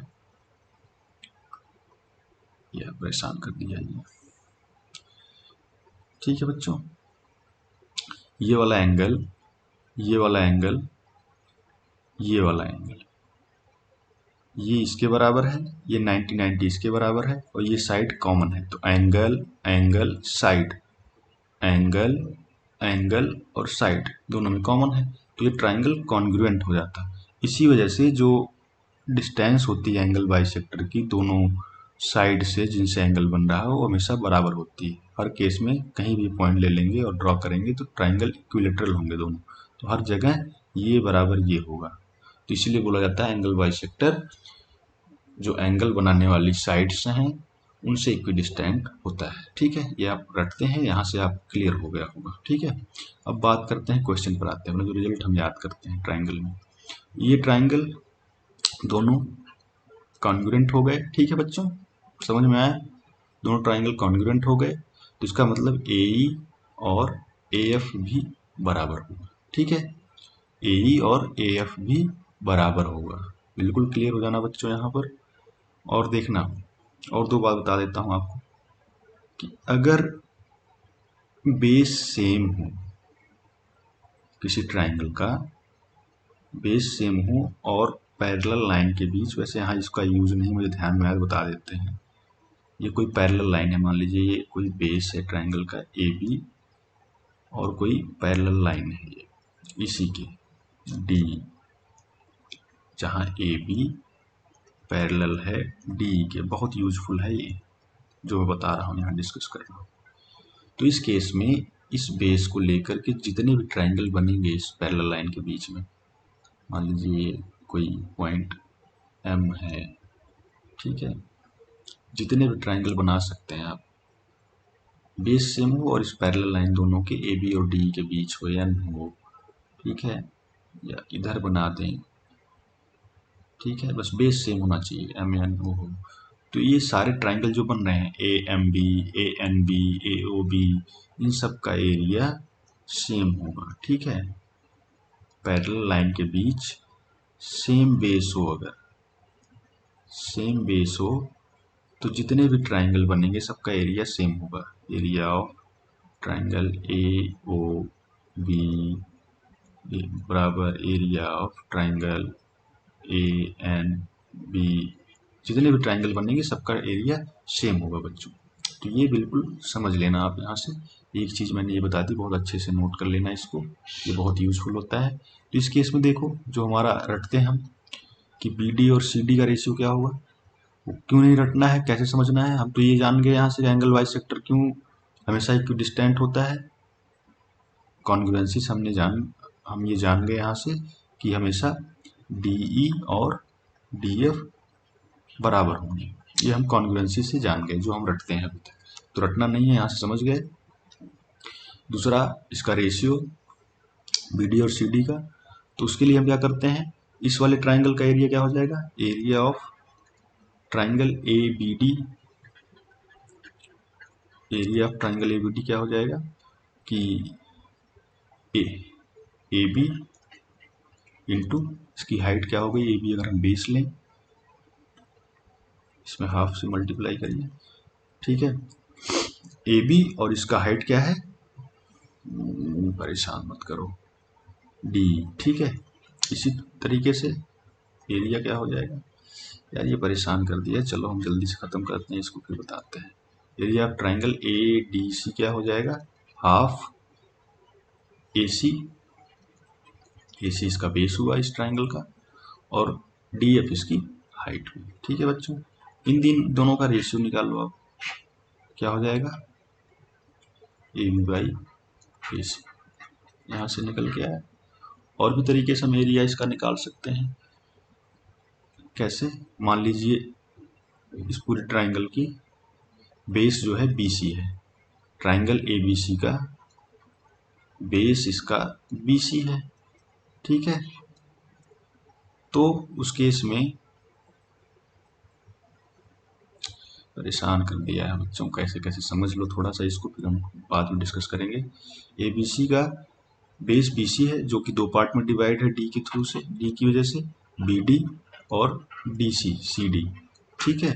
ये परेशान कर दिया ये। ठीक है बच्चों, ये वाला एंगल, ये वाला एंगल, ये वाला एंगल, ये इसके बराबर है, ये 90 इसके बराबर है और ये साइड कॉमन है। तो angle angle side, angle angle और साइड दोनों में कॉमन है, तो ये ट्राइंगल कॉन्ग्रुएंट हो जाता है। इसी वजह से जो डिस्टेंस होती है एंगल बाइसेक्टर की दोनों साइड से जिनसे एंगल बन रहा है वो हमेशा बराबर होती है। हर केस में कहीं भी पॉइंट ले लेंगे और ड्रॉ करेंगे तो ट्राइंगल इक्विलेटरल होंगे दोनों, तो हर जगह ये बराबर ये होगा। तो इसीलिए बोला जाता है एंगल बाइसेक्टर जो एंगल बनाने वाली साइड्स हैं उनसे इक्विडिस्टेंट होता है। ठीक है, ये आप रटते हैं, यहाँ से आप क्लियर हो गया होगा। ठीक है, अब बात करते हैं, क्वेश्चन पर आते हैं, जो रिजल्ट हम याद करते हैं ट्राइंगल में। ये ट्राइंगल दोनों कॉन्ग्रुएंट हो गए। ठीक है बच्चों, समझ में आया, दोनों ट्राइंगल कॉन्ग्रुएंट हो गए, तो इसका मतलब ए ई और ए एफ भी बराबर होगा। ठीक है, ए ई और ए एफ भी बराबर होगा। बिल्कुल क्लियर हो जाना बच्चों यहाँ पर। और देखना, और दो बात बता देता हूँ आपको कि अगर बेस सेम हो, किसी ट्राइंगल का बेस सेम हो और पैरेलल लाइन के बीच, वैसे यहाँ इसका यूज नहीं मुझे ध्यान में आया, बता देते हैं। ये कोई पैरेलल लाइन है, मान लीजिए ये कोई बेस है ट्राइंगल का ए बी और कोई पैरेलल लाइन है ये इसी की डी, जहाँ ए बी पैरेलल है डी के। बहुत यूजफुल है ये जो मैं बता रहा हूँ, यहाँ डिस्कस कर रहा हूँ। तो इस केस में इस बेस को लेकर के जितने भी ट्राइंगल बनेंगे इस पैरेलल लाइन के बीच में, मान लीजिए कोई पॉइंट एम है, ठीक है, जितने भी ट्राइंगल बना सकते हैं आप, बेस सेम हो और इस पैरेलल लाइन दोनों के ए बी और डी के बीच हो या न हो, ठीक है, या इधर बना दें, ठीक है, बस बेस सेम होना चाहिए, एम एन ओ हो। तो ये सारे ट्राइंगल जो बन रहे हैं A M B, A N B, A O B, इन सब का एरिया सेम होगा। ठीक है, पैरेलल लाइन के बीच सेम बेस हो, अगर सेम बेस हो तो जितने भी ट्राइंगल बनेंगे सबका एरिया सेम होगा। Area of triangle A O B बराबर area of triangle A N B, जितने भी ट्राइंगल बनेंगे सबका एरिया सेम होगा बच्चों। तो ये बिल्कुल समझ लेना आप, यहाँ से एक चीज़ मैंने ये बता दी, बहुत अच्छे से नोट कर लेना इसको, ये बहुत यूजफुल होता है। तो इस केस में देखो, जो हमारा रटते हैं हम कि बी डी और सी डी का रेशियो क्या होगा, वो क्यों नहीं रटना है, कैसे समझना है, हम तो ये जान गए यहाँ से एंगल बाइसेक्टर क्यों हमेशा इक्विडिस्टेंट होता है। कॉन्ग्रुएंसी से हम ये जान गए यहाँ से कि हमेशा डी ई और डी एफ बराबर होंगे, ये हम कॉन्ग्रुएंसी से जान गए, जो हम रटते हैं अभी तक, तो रटना नहीं है, यहाँ से समझ गए। दूसरा इसका रेशियो बी डी और सी डी का, तो उसके लिए हम क्या करते हैं, इस वाले ट्राइंगल का एरिया क्या हो जाएगा, area of triangle A B D, area of triangle A B D क्या हो जाएगा कि ए बी इंटू इसकी हाइट क्या हो गई, ए बी अगर हम बेस लें, इसमें हाफ से मल्टीप्लाई करिए, ठीक है, ए बी और इसका हाइट क्या है, परेशान मत करो, डी, ठीक है। इसी तरीके से एरिया क्या हो जाएगा, यार ये परेशान कर दिया, चलो हम जल्दी से ख़त्म करते हैं इसको फिर बताते हैं। Area of triangle A D C क्या हो जाएगा, हाफ AC, AC इसका बेस हुआ इस ट्राइंगल का, और DF इसकी हाइट हुई। ठीक है बच्चों, इन दोनों का रेशियो निकाल लो आप, क्या हो जाएगा AB बाई AC, यहाँ से निकल के आया। और भी तरीके से हम एरिया इसका निकाल सकते हैं। कैसे? मान लीजिए इस पूरे ट्राइंगल की बेस जो है BC है, ट्राइंगल ABC का बेस इसका BC है। ठीक है, तो उस केस में परेशान कर दिया है बच्चों, कैसे कैसे समझ लो थोड़ा सा इसको, फिर हम बाद में डिस्कस करेंगे। ABC का बेस BC है जो कि दो पार्ट में डिवाइड है D के थ्रू से, D की वजह से, BD और DC CD। ठीक है,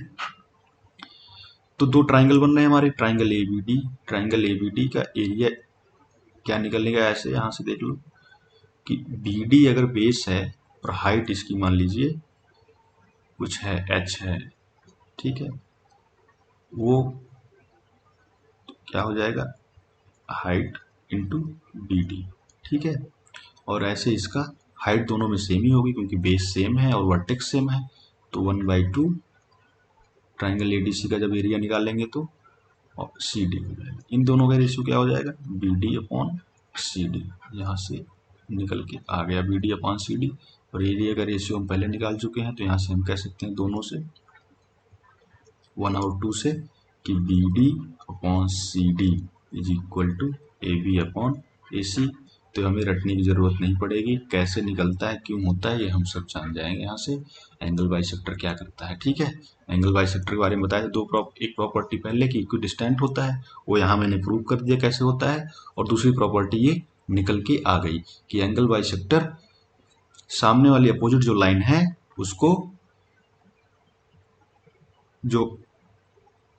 तो दो ट्राइंगल बन रहे हैं हमारे, ट्राइंगल ABD, ट्राइंगल ABD का एरिया क्या निकलेगा, ऐसे यहाँ से देख लो कि BD अगर बेस है और हाइट इसकी मान लीजिए कुछ है H है, ठीक है, वो क्या हो जाएगा हाइट इंटू BD। ठीक है, और ऐसे इसका हाइट दोनों में सेम ही होगी क्योंकि बेस सेम है और वर्टेक्स सेम है, तो 1/2 ट्राइंगल ADC का जब एरिया निकालेंगे तो और CD हो जाएगा। इन दोनों का रेशियो क्या हो जाएगा BD अपॉन CD, यहाँ से निकल के आ गया BD अपॉन CD, और एरिया का रेशियो हम पहले निकाल चुके हैं, तो यहाँ से हम कह सकते हैं दोनों से 1 और 2 से कि BD upon CD is equal to AB upon AC। तो हमें रटने की जरूरत नहीं पड़ेगी, कैसे निकलता है क्यों होता है ये हम सब जान जाएंगे यहाँ से। एंगल बाइसेक्टर क्या करता है, ठीक है, एंगल बाइसेक्टर के बारे में बताया एक प्रॉपर्टी पहले कि इक्विडिस्टेंट होता है, वो यहाँ मैंने प्रूव कर दिया कैसे होता है, और दूसरी प्रॉपर्टी ये निकल के आ गई कि एंगल बाइसेक्टर सामने वाली अपोजिट जो लाइन है उसको जो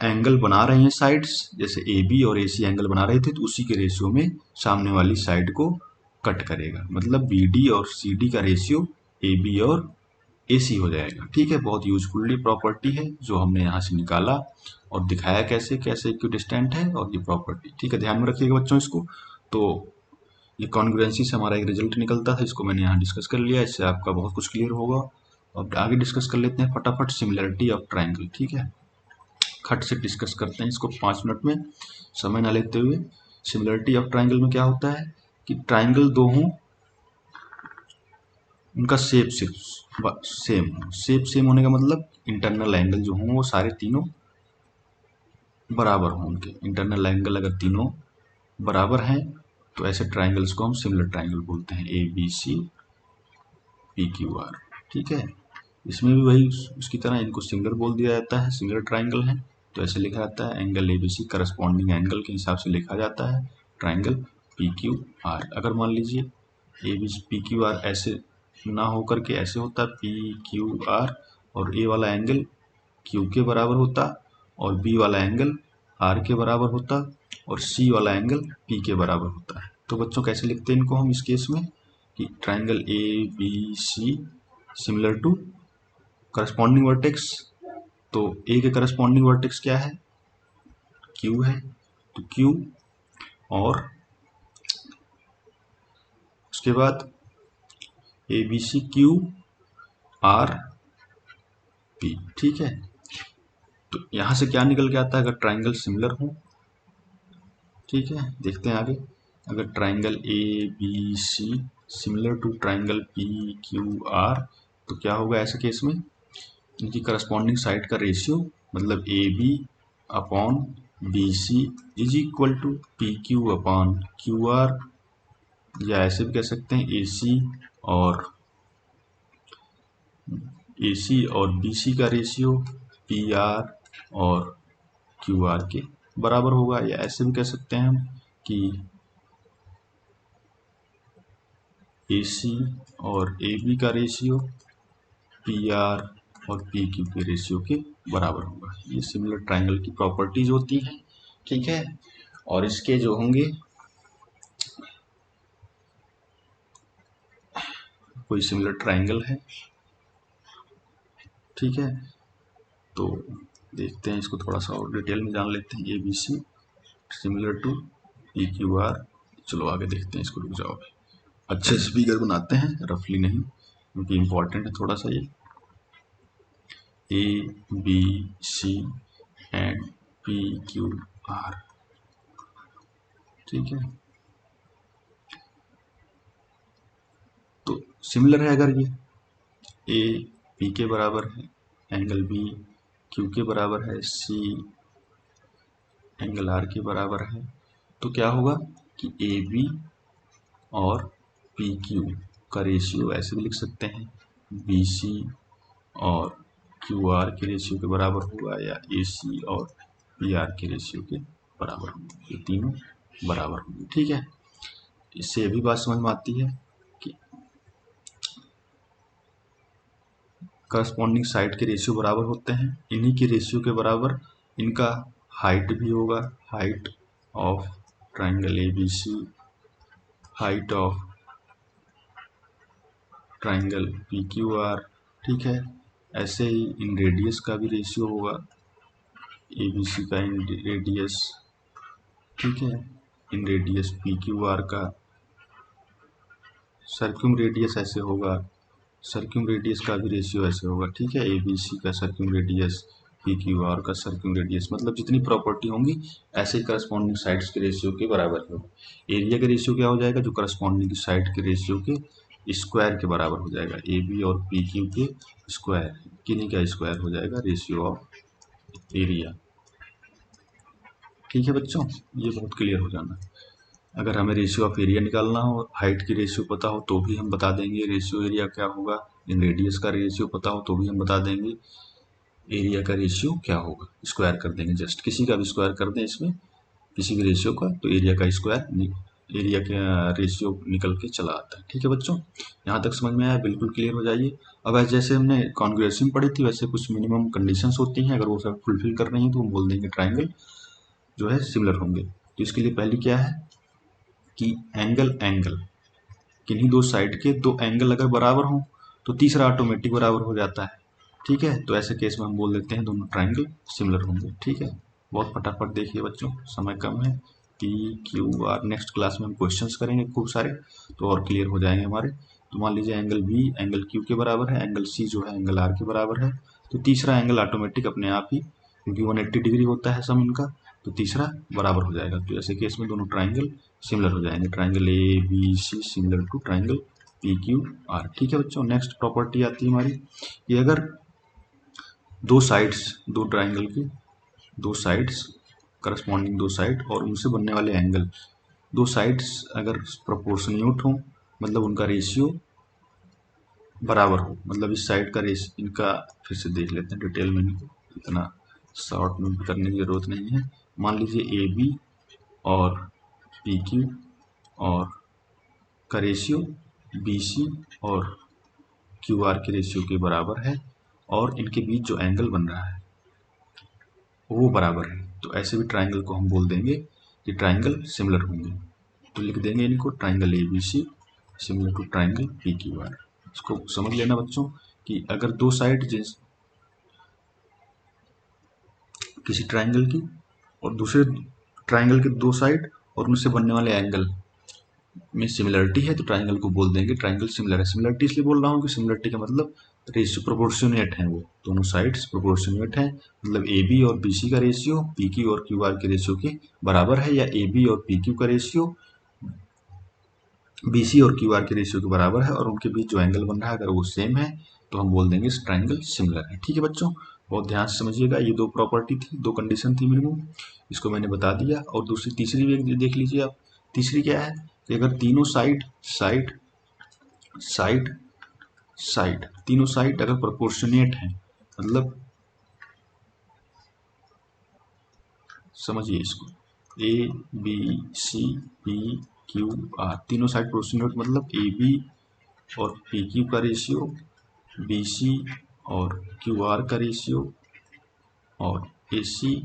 एंगल बना रहे हैं साइड्स, जैसे AB और AC एंगल बना रहे थे, तो उसी के रेशियो में सामने वाली साइड को कट करेगा, मतलब BD और CD का रेशियो AB और AC हो जाएगा। ठीक है, बहुत यूजफुल प्रॉपर्टी है जो हमने यहाँ से निकाला और दिखाया कैसे कैसे इक्विडिस्टेंट है और ये प्रॉपर्टी। ठीक है, ध्यान में रखिएगा बच्चों इसको। तो ये कॉन्ग्रुएंसी से हमारा एक रिजल्ट निकलता था, इसको मैंने यहाँ डिस्कस कर लिया, इससे आपका बहुत कुछ क्लियर होगा। अब आगे डिस्कस कर लेते हैं फटाफट सिमिलरिटी ऑफ ट्राइंगल। ठीक है, खट से डिस्कस करते हैं इसको 5 मिनट में, समय ना लेते हुए। सिमिलरिटी ऑफ ट्राइंगल में क्या होता है कि ट्राइंगल दो हों, उनका शेप सिर्फ सेम हो। शेप सेम होने का मतलब इंटरनल एंगल जो हों वो सारे तीनों बराबर हों, उनके इंटरनल एंगल अगर तीनों बराबर हैं तो ऐसे ट्राइंगल्स को हम सिमिलर ट्राइंगल बोलते हैं, ABC PQR। ठीक है, इसमें भी वही उसकी तरह इनको सिमिलर बोल दिया जाता है, सिमिलर ट्राइंगल है तो ऐसे लिखा जाता है एंगल ABC करस्पॉन्डिंग एंगल के हिसाब से लिखा जाता है ट्राइंगल PQR। अगर मान लीजिए ABC PQR ऐसे ना होकर के ऐसे होता PQR, और A वाला एंगल Q के बराबर होता और B वाला एंगल R के बराबर होता और C वाला एंगल P के बराबर होता है, तो बच्चों कैसे लिखते हैं इनको हम इस केस में कि triangle ABC similar to corresponding vertex, तो A के करस्पॉन्डिंग वर्टेक्स क्या है Q है, तो Q और उसके बाद ABC Q R P। ठीक है, तो यहाँ से क्या निकल के आता है अगर ट्राइंगल सिमिलर हो। ठीक है, देखते हैं आगे, अगर triangle ABC similar to triangle PQR तो क्या होगा ऐसे केस में, इनकी करस्पॉन्डिंग साइड का रेशियो मतलब AB upon BC is equal to PQ upon QR, या ऐसे भी कह सकते हैं AC और BC का रेशियो PR और QR के बराबर होगा, या ऐसे भी कह सकते हैं हम कि AC और AB का रेशियो PR और PQ के रेशियो के बराबर होगा। ये सिमिलर ट्राइंगल की प्रॉपर्टीज होती हैं। ठीक है, और इसके जो होंगे कोई सिमिलर ट्राइंगल है, ठीक है, तो देखते हैं इसको थोड़ा सा और डिटेल में जान लेते हैं। ABC सिमिलर टू PQR चलो आगे देखते हैं इसको, रुक जाओ। अच्छे से फिगर बनाते हैं, रफली नहीं, क्योंकि इम्पोर्टेंट है थोड़ा सा ये। A B C and P Q R, ठीक है। तो सिमिलर है अगर ये ए पी के बराबर है, एंगल बी क्यू के बराबर है, सी एंगल आर के बराबर है, तो क्या होगा कि ए बी और पी क्यू का रेशियो ऐसे भी लिख सकते हैं, बी सी और क्यू आर के रेशियो के बराबर होगा, या ए सी और पी आर के रेशियो के बराबर होगा। ये तीनों बराबर होंगे, ठीक है। इससे ये भी बात समझ में आती है कि करस्पॉन्डिंग साइड के रेशियो बराबर होते हैं, इन्हीं के रेशियो के बराबर इनका हाइट भी होगा, height of triangle A B C, height of triangle P Q R, ठीक है। ऐसे ही इन रेडियस का भी रेशियो होगा, ए बी सी का इन रेडियस, ठीक है, इन रेडियस पी क्यू आर का, सर्क्यूम रेडियस ऐसे होगा, सर्क्यूम रेडियस का भी रेशियो ऐसे होगा, ठीक है। ए बी सी का सर्क्यूम रेडियस, पी क्यू आर का सर्क्यूम रेडियस, मतलब जितनी प्रॉपर्टी होंगी ऐसे ही करस्पॉन्डिंग साइड्स के रेशियो के बराबर होगा। एरिया का रेशियो क्या हो जाएगा, जो करस्पॉन्डिंग साइड के रेशियो के स्क्वायर के बराबर हो जाएगा, ए बी और पी क्यू के स्क्वायर, किन्हीं का स्क्वायर हो जाएगा रेशियो ऑफ एरिया, ठीक है बच्चों। ये बहुत क्लियर हो जाना। अगर हमें रेशियो ऑफ एरिया निकालना हो, हाइट की रेशियो पता हो तो भी हम बता देंगे रेशियो एरिया क्या होगा, इन रेडियस का रेशियो पता हो तो भी हम बता देंगे एरिया का रेशियो क्या होगा, स्क्वायर कर देंगे, जस्ट किसी का भी स्क्वायर कर दें इसमें, किसी भी रेशियो का, तो एरिया का स्क्वायर, एरिया का रेशियो निकल के चला आता है, ठीक है बच्चों। यहाँ तक समझ में आया, बिल्कुल क्लियर हो जाइए। अब जैसे हमने कॉन्ग्रुएंसी पढ़ी थी, वैसे कुछ मिनिमम कंडीशंस होती हैं, अगर वो सब फुलफिल कर रही हैं तो हम बोल देंगे ट्राइंगल जो है सिमिलर होंगे। तो इसके लिए पहली क्या है कि एंगल किन्हीं दो साइड के दो एंगल अगर बराबर हों तो तीसरा ऑटोमेटिक बराबर हो जाता है, ठीक है। तो ऐसे केस में हम बोल देते हैं दोनों ट्राइंगल सिमिलर होंगे, ठीक है। बहुत फटाफट देखिए बच्चों, समय कम है। P Q are, next class में हम क्वेश्चंस करेंगे खूब सारे, तो और क्लियर हो जाएंगे हमारे। तो मान लीजिए एंगल बी एंगल क्यू के बराबर है, एंगल सी जो है एंगल आर के बराबर है, तो तीसरा एंगल ऑटोमेटिक अपने आप ही, क्योंकि 180 डिग्री होता है सम इनका, तो तीसरा बराबर हो जाएगा। तो ऐसे केस में दोनों ट्राइंगल सिमिलर हो जाएंगे, triangle A B C similar to triangle P Q R, ठीक है बच्चों। नेक्स्ट प्रॉपर्टी आती है हमारी, कि अगर दो साइड्स, दो ट्राइंगल की दो साइड्स, करस्पॉन्डिंग दो साइड और उनसे बनने वाले एंगल, दो साइड्स अगर प्रोपोर्शनेट हो, मतलब उनका रेशियो बराबर हो, मतलब इस साइड का रेस, इनका फिर से देख लेते हैं डिटेल में, इतना शॉर्ट में करने की जरूरत नहीं है। मान लीजिए ए बी और पी क्यू और का रेशियो बी सी और क्यू आर के रेशियो के बराबर है, और इनके बीच जो एंगल बन रहा है वो बराबर है, तो ऐसे भी ट्राइंगल को हम बोल देंगे कि ट्राइंगल सिमिलर होंगे। तो लिख देंगे इनको triangle A B C similar to triangle P Q R. इसको समझ लेना बच्चों कि अगर दो साइड किसी ट्राइंगल की और दूसरे ट्राइंगल के दो साइड और उनसे बनने वाले एंगल में सिमिलरिटी है, तो ट्राइंगल को बोल देंगे ट्राइंगल सिमिलर है। सिमिलरिटी इसलिए बोल रहा हूँ कि सिमिलरिटी का मतलब रेशियो प्रोपोर्शनेट है, वो दोनों साइड्स प्रोपोर्शनेट है, मतलब ए बी और बी सी का रेशियो पी क्यू और क्यू आर के रेशियो के बराबर है, या ए बी और पी क्यू का रेशियो बी सी और क्यू आर के रेशियो के बराबर है, और उनके बीच जो एंगल बन रहा है अगर वो सेम है तो हम बोल देंगे इस ट्राइंगल सिमिलर है, ठीक है बच्चों। बहुत ध्यान से समझिएगा, ये दो प्रॉपर्टी थी, दो कंडीशन थी मिनिमम, इसको मैंने बता दिया। और दूसरी तीसरी भी देख लीजिए आप, तीसरी क्या है कि अगर तीनों साइड साइड साइड साइड तीनों साइड अगर प्रोपोर्शनेट है, मतलब समझिए इसको, A B C P Q R तीनों साइड प्रोपोर्शनेट, मतलब ए बी और पी क्यू का रेशियो, बी सी और क्यू आर का रेशियो, और ए सी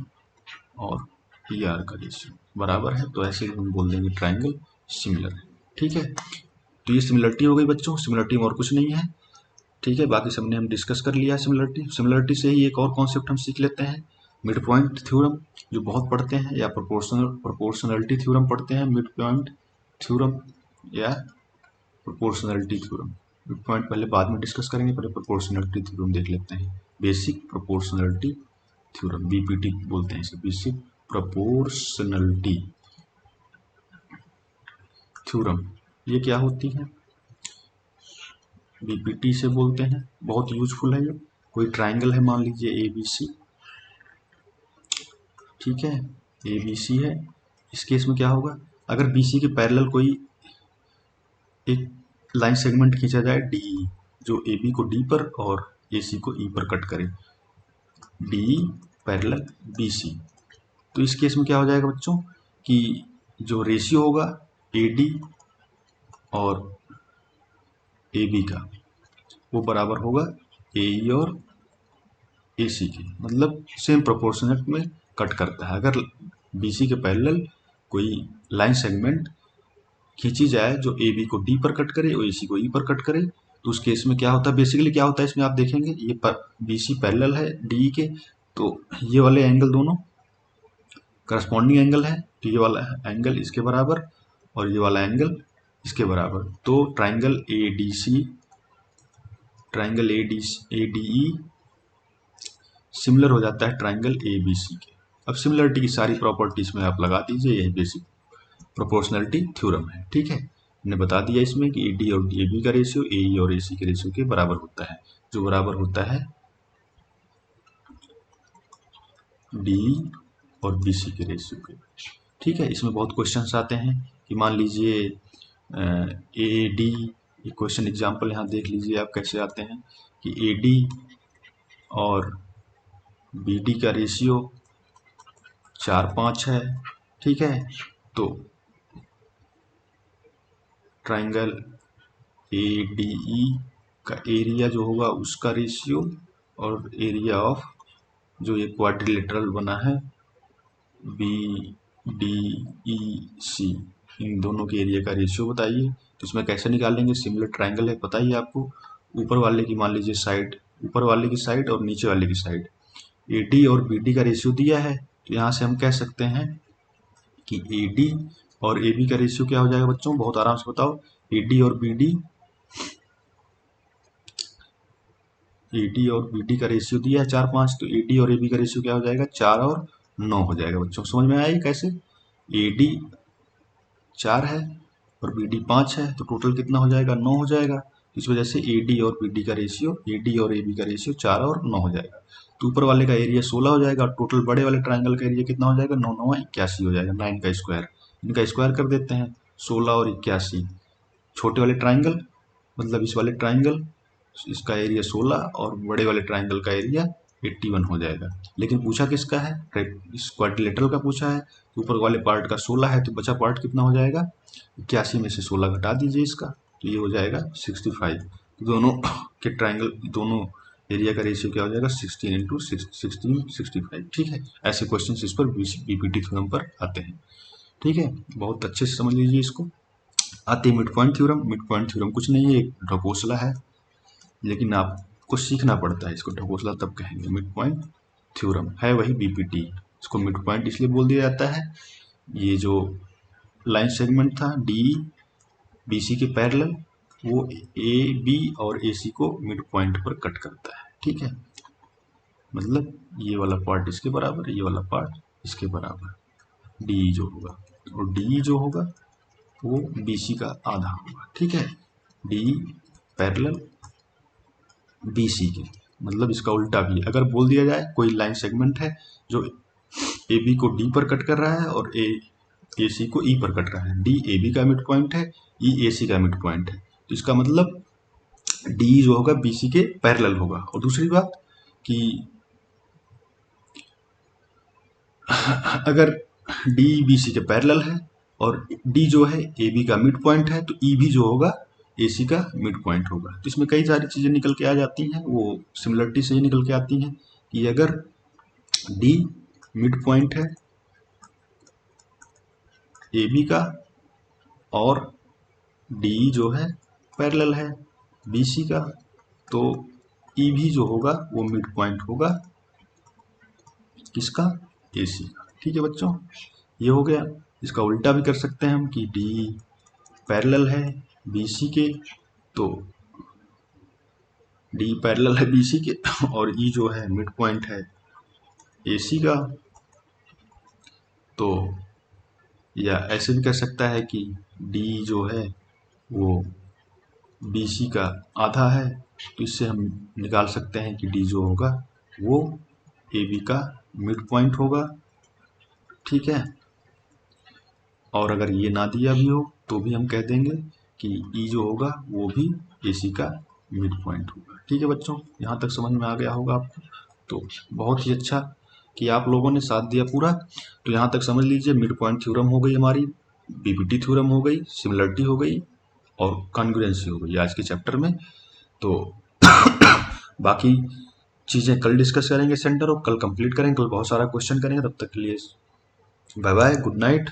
और पी आर का रेशियो बराबर है, तो ऐसे हम बोल देंगे ट्राइंगल सिमिलर है, ठीक है। तो ये सिमिलरिटी हो गई बच्चों, सिमिलरिटी में और कुछ नहीं है, ठीक है। बाकी सबने हम डिस्कस कर लिया सिमिलरिटी। सिमिलरिटी से ही एक और कॉन्सेप्ट हम सीख लेते हैं, मिड पॉइंट थ्योरम, जो बहुत पढ़ते हैं, या प्रोपोर्शनलिटी थ्योरम पढ़ते हैं, मिड पॉइंट थ्योरम या प्रोपोर्शनलिटी थ्योरम। मिड पॉइंट पहले बाद में डिस्कस करेंगे, पहले प्रोपोर्शनलिटी थ्योरम देख लेते हैं। बेसिक प्रोपोर्शनलिटी थ्योरम, बीपीटी बोलते हैं इसे, बेसिक प्रोपोर्शनलिटी थ्योरम। ये क्या होती है? बीपीटी से बोलते हैं, बहुत यूजफुल है ये। कोई ट्राइंगल है, मान लीजिए ए बी सी, ठीक है, ए बी सी है। इस केस में क्या होगा, अगर बी सी के पैरेलल कोई एक लाइन सेगमेंट खींचा जाए डी, जो ए बी को डी पर और ए सी को ई पर कट करे, डी पैरेलल बी सी, तो इस केस में क्या हो जाएगा बच्चों कि जो रेशियो होगा ए डी और ए बी का, वो बराबर होगा ए ई और ए सी के, मतलब सेम प्रोपोर्शनल में कट करता है। अगर बी सी के पैरेलल कोई लाइन सेगमेंट खींची जाए जो ए बी को डी पर कट करे और ए सी को ई पर कट करे, तो उस केस में क्या होता है, बेसिकली क्या होता है इसमें आप देखेंगे, ये बी सी पैरेलल है डी के, तो ये वाले एंगल दोनों करस्पॉन्डिंग एंगल है, तो ये वाला एंगल इसके बराबर और ये वाला एंगल इसके बराबर, तो triangle A D C, triangle A D E similar हो जाता है ट्राइंगल ए बी सी के। अब सिमिलरिटी की सारी प्रॉपर्टीज में आप लगा दीजिए, यही बेसिक प्रोपोर्शनलिटी थ्योरम है, ठीक है। हमने बता दिया इसमें कि ए डी और ए बी का रेशियो ए ई और ए सी के रेशियो के बराबर होता है, जो बराबर होता है डी और बी सी के रेशियो के, ठीक है। इसमें बहुत क्वेश्चंस आते हैं कि मान लीजिए ए डी, ये क्वेश्चन एग्जाम्पल यहाँ देख लीजिए आप कैसे आते हैं कि ए डी और बी डी का रेशियो 4-5 है, ठीक है। तो ट्राइंगल ए डी ई का एरिया जो होगा उसका रेशियो और एरिया ऑफ जो ये क्वाड्रिलेटरल बना है बी डी ई सी, इन दोनों के एरिया का रेशियो बताइए। तो इसमें कैसे निकालेंगे, सिमिलर ट्राइंगल है, पता ही आपको, ऊपर वाले की मान लीजिए साइड, ऊपर वाले की साइड और नीचे वाले की साइड, ए डी और बी डी का रेशियो दिया है, तो यहाँ से हम कह सकते हैं कि ए डी और ए बी का रेशियो क्या हो जाएगा बच्चों, बहुत आराम से बताओ, ए डी और बी डी, ए डी और बी डी का रेशियो दिया है 4-5, तो ए डी और ए बी का रेशियो क्या हो जाएगा, 4 और 9 हो जाएगा बच्चों। समझ में आया कैसे, ए डी 4 है और बी डी 5 है, तो टोटल कितना हो जाएगा, 9 हो जाएगा। इस वजह से ए डी और बी डी का रेशियो, ए डी और ए बी का रेशियो 4 और 9 हो जाएगा। तो ऊपर वाले का एरिया 16 हो जाएगा, टोटल बड़े वाले ट्राइंगल का एरिया कितना हो जाएगा, 9 9 81 हो जाएगा, 9 का स्क्वायर, इनका स्क्वायर कर देते हैं, 16 और 81, छोटे वाले ट्राइंगल मतलब इस वाले ट्राइंगल, इसका एरिया 16 और बड़े वाले ट्राइंगल का एरिया 81 हो जाएगा। लेकिन पूछा किसका है, इस क्वाड्रिलेटरल का पूछा है, तो ऊपर वाले पार्ट का 16 है, तो बचा पार्ट कितना हो जाएगा, 81 में से 16 घटा दीजिए इसका, तो ये हो जाएगा 65। तो दोनों के ट्राइंगल, दोनों एरिया का रेशियो क्या हो जाएगा, 16 × 16 65, ठीक है। ऐसे क्वेश्चन इस पर बीपीटी थ्योरम पर आते हैं, ठीक है, बहुत अच्छे से समझ लीजिए इसको। आते हैं mid point theorem. Mid point theorem कुछ नहीं है, एक ढकोसला है, लेकिन आपको सीखना पड़ता है इसको, ढकोसला तब कहेंगे। मिड पॉइंट थ्योरम है वही बीपीटी, इसको मिड पॉइंट इसलिए बोल दिया जाता है, ये जो लाइन सेगमेंट था डी बी सी के पैरेलल, वो ए बी और ए सी को मिड पॉइंट पर कट करता है, ठीक है। मतलब ये वाला पार्ट इसके बराबर, ये वाला पार्ट इसके बराबर, डी जो होगा, और डी जो होगा वो बी सी का आधा होगा, ठीक है। डी पैरेलल बी सी के, मतलब इसका उल्टा भी, अगर बोल दिया जाए कोई लाइन सेगमेंट है जो ए बी को डी पर कट कर रहा है और ए सी को ई पर कट रहा है, डी ए बी का मिड पॉइंट है, ई ए सी का मिड पॉइंट है, तो इसका मतलब डी जो होगा बी सी के पैरेलल होगा। और दूसरी बात कि अगर डी बी सी के पैरेलल है और डी जो है ए बी का मिड पॉइंट है, तो ई भी जो होगा ए सी का मिड पॉइंट होगा। तो इसमें कई सारी चीज़ें निकल के आ जाती हैं, वो सिमिलरिटी से ही निकल के आती हैं कि अगर डी मिड पॉइंट है ए बी का और डी जो है पैरेलल है बी सी का, तो ई भी जो होगा वो मिड पॉइंट होगा किसका, ए सी का, ठीक है बच्चों। ये हो गया। इसका उल्टा भी कर सकते हैं हम कि डी पैरेलल है BC के, तो D पैरेलल है BC के और E जो है मिड पॉइंट है AC का। तो या ऐसे भी कह सकता है कि D जो है वो BC का आधा है, तो इससे हम निकाल सकते हैं कि D जो होगा वो AB का मिड पॉइंट होगा। ठीक है, और अगर ये ना दिया भी हो तो भी हम कह देंगे कि E जो होगा वो भी AC का मिड पॉइंट होगा। ठीक है बच्चों, यहाँ तक समझ में आ गया होगा आपको। तो बहुत ही अच्छा कि आप लोगों ने साथ दिया पूरा। तो यहाँ तक समझ लीजिए, मिड पॉइंट थ्योरम हो गई हमारी, BPT थ्योरम हो गई, सिमिलरिटी हो गई और कॉन्ग्रुएंसी हो गई आज के चैप्टर में। तो बाकी चीज़ें कल डिस्कस करेंगे सेंटर, और कल कंप्लीट करेंगे, कल बहुत सारा क्वेश्चन करेंगे। तब तक के लिए बाय बाय, गुड नाइट।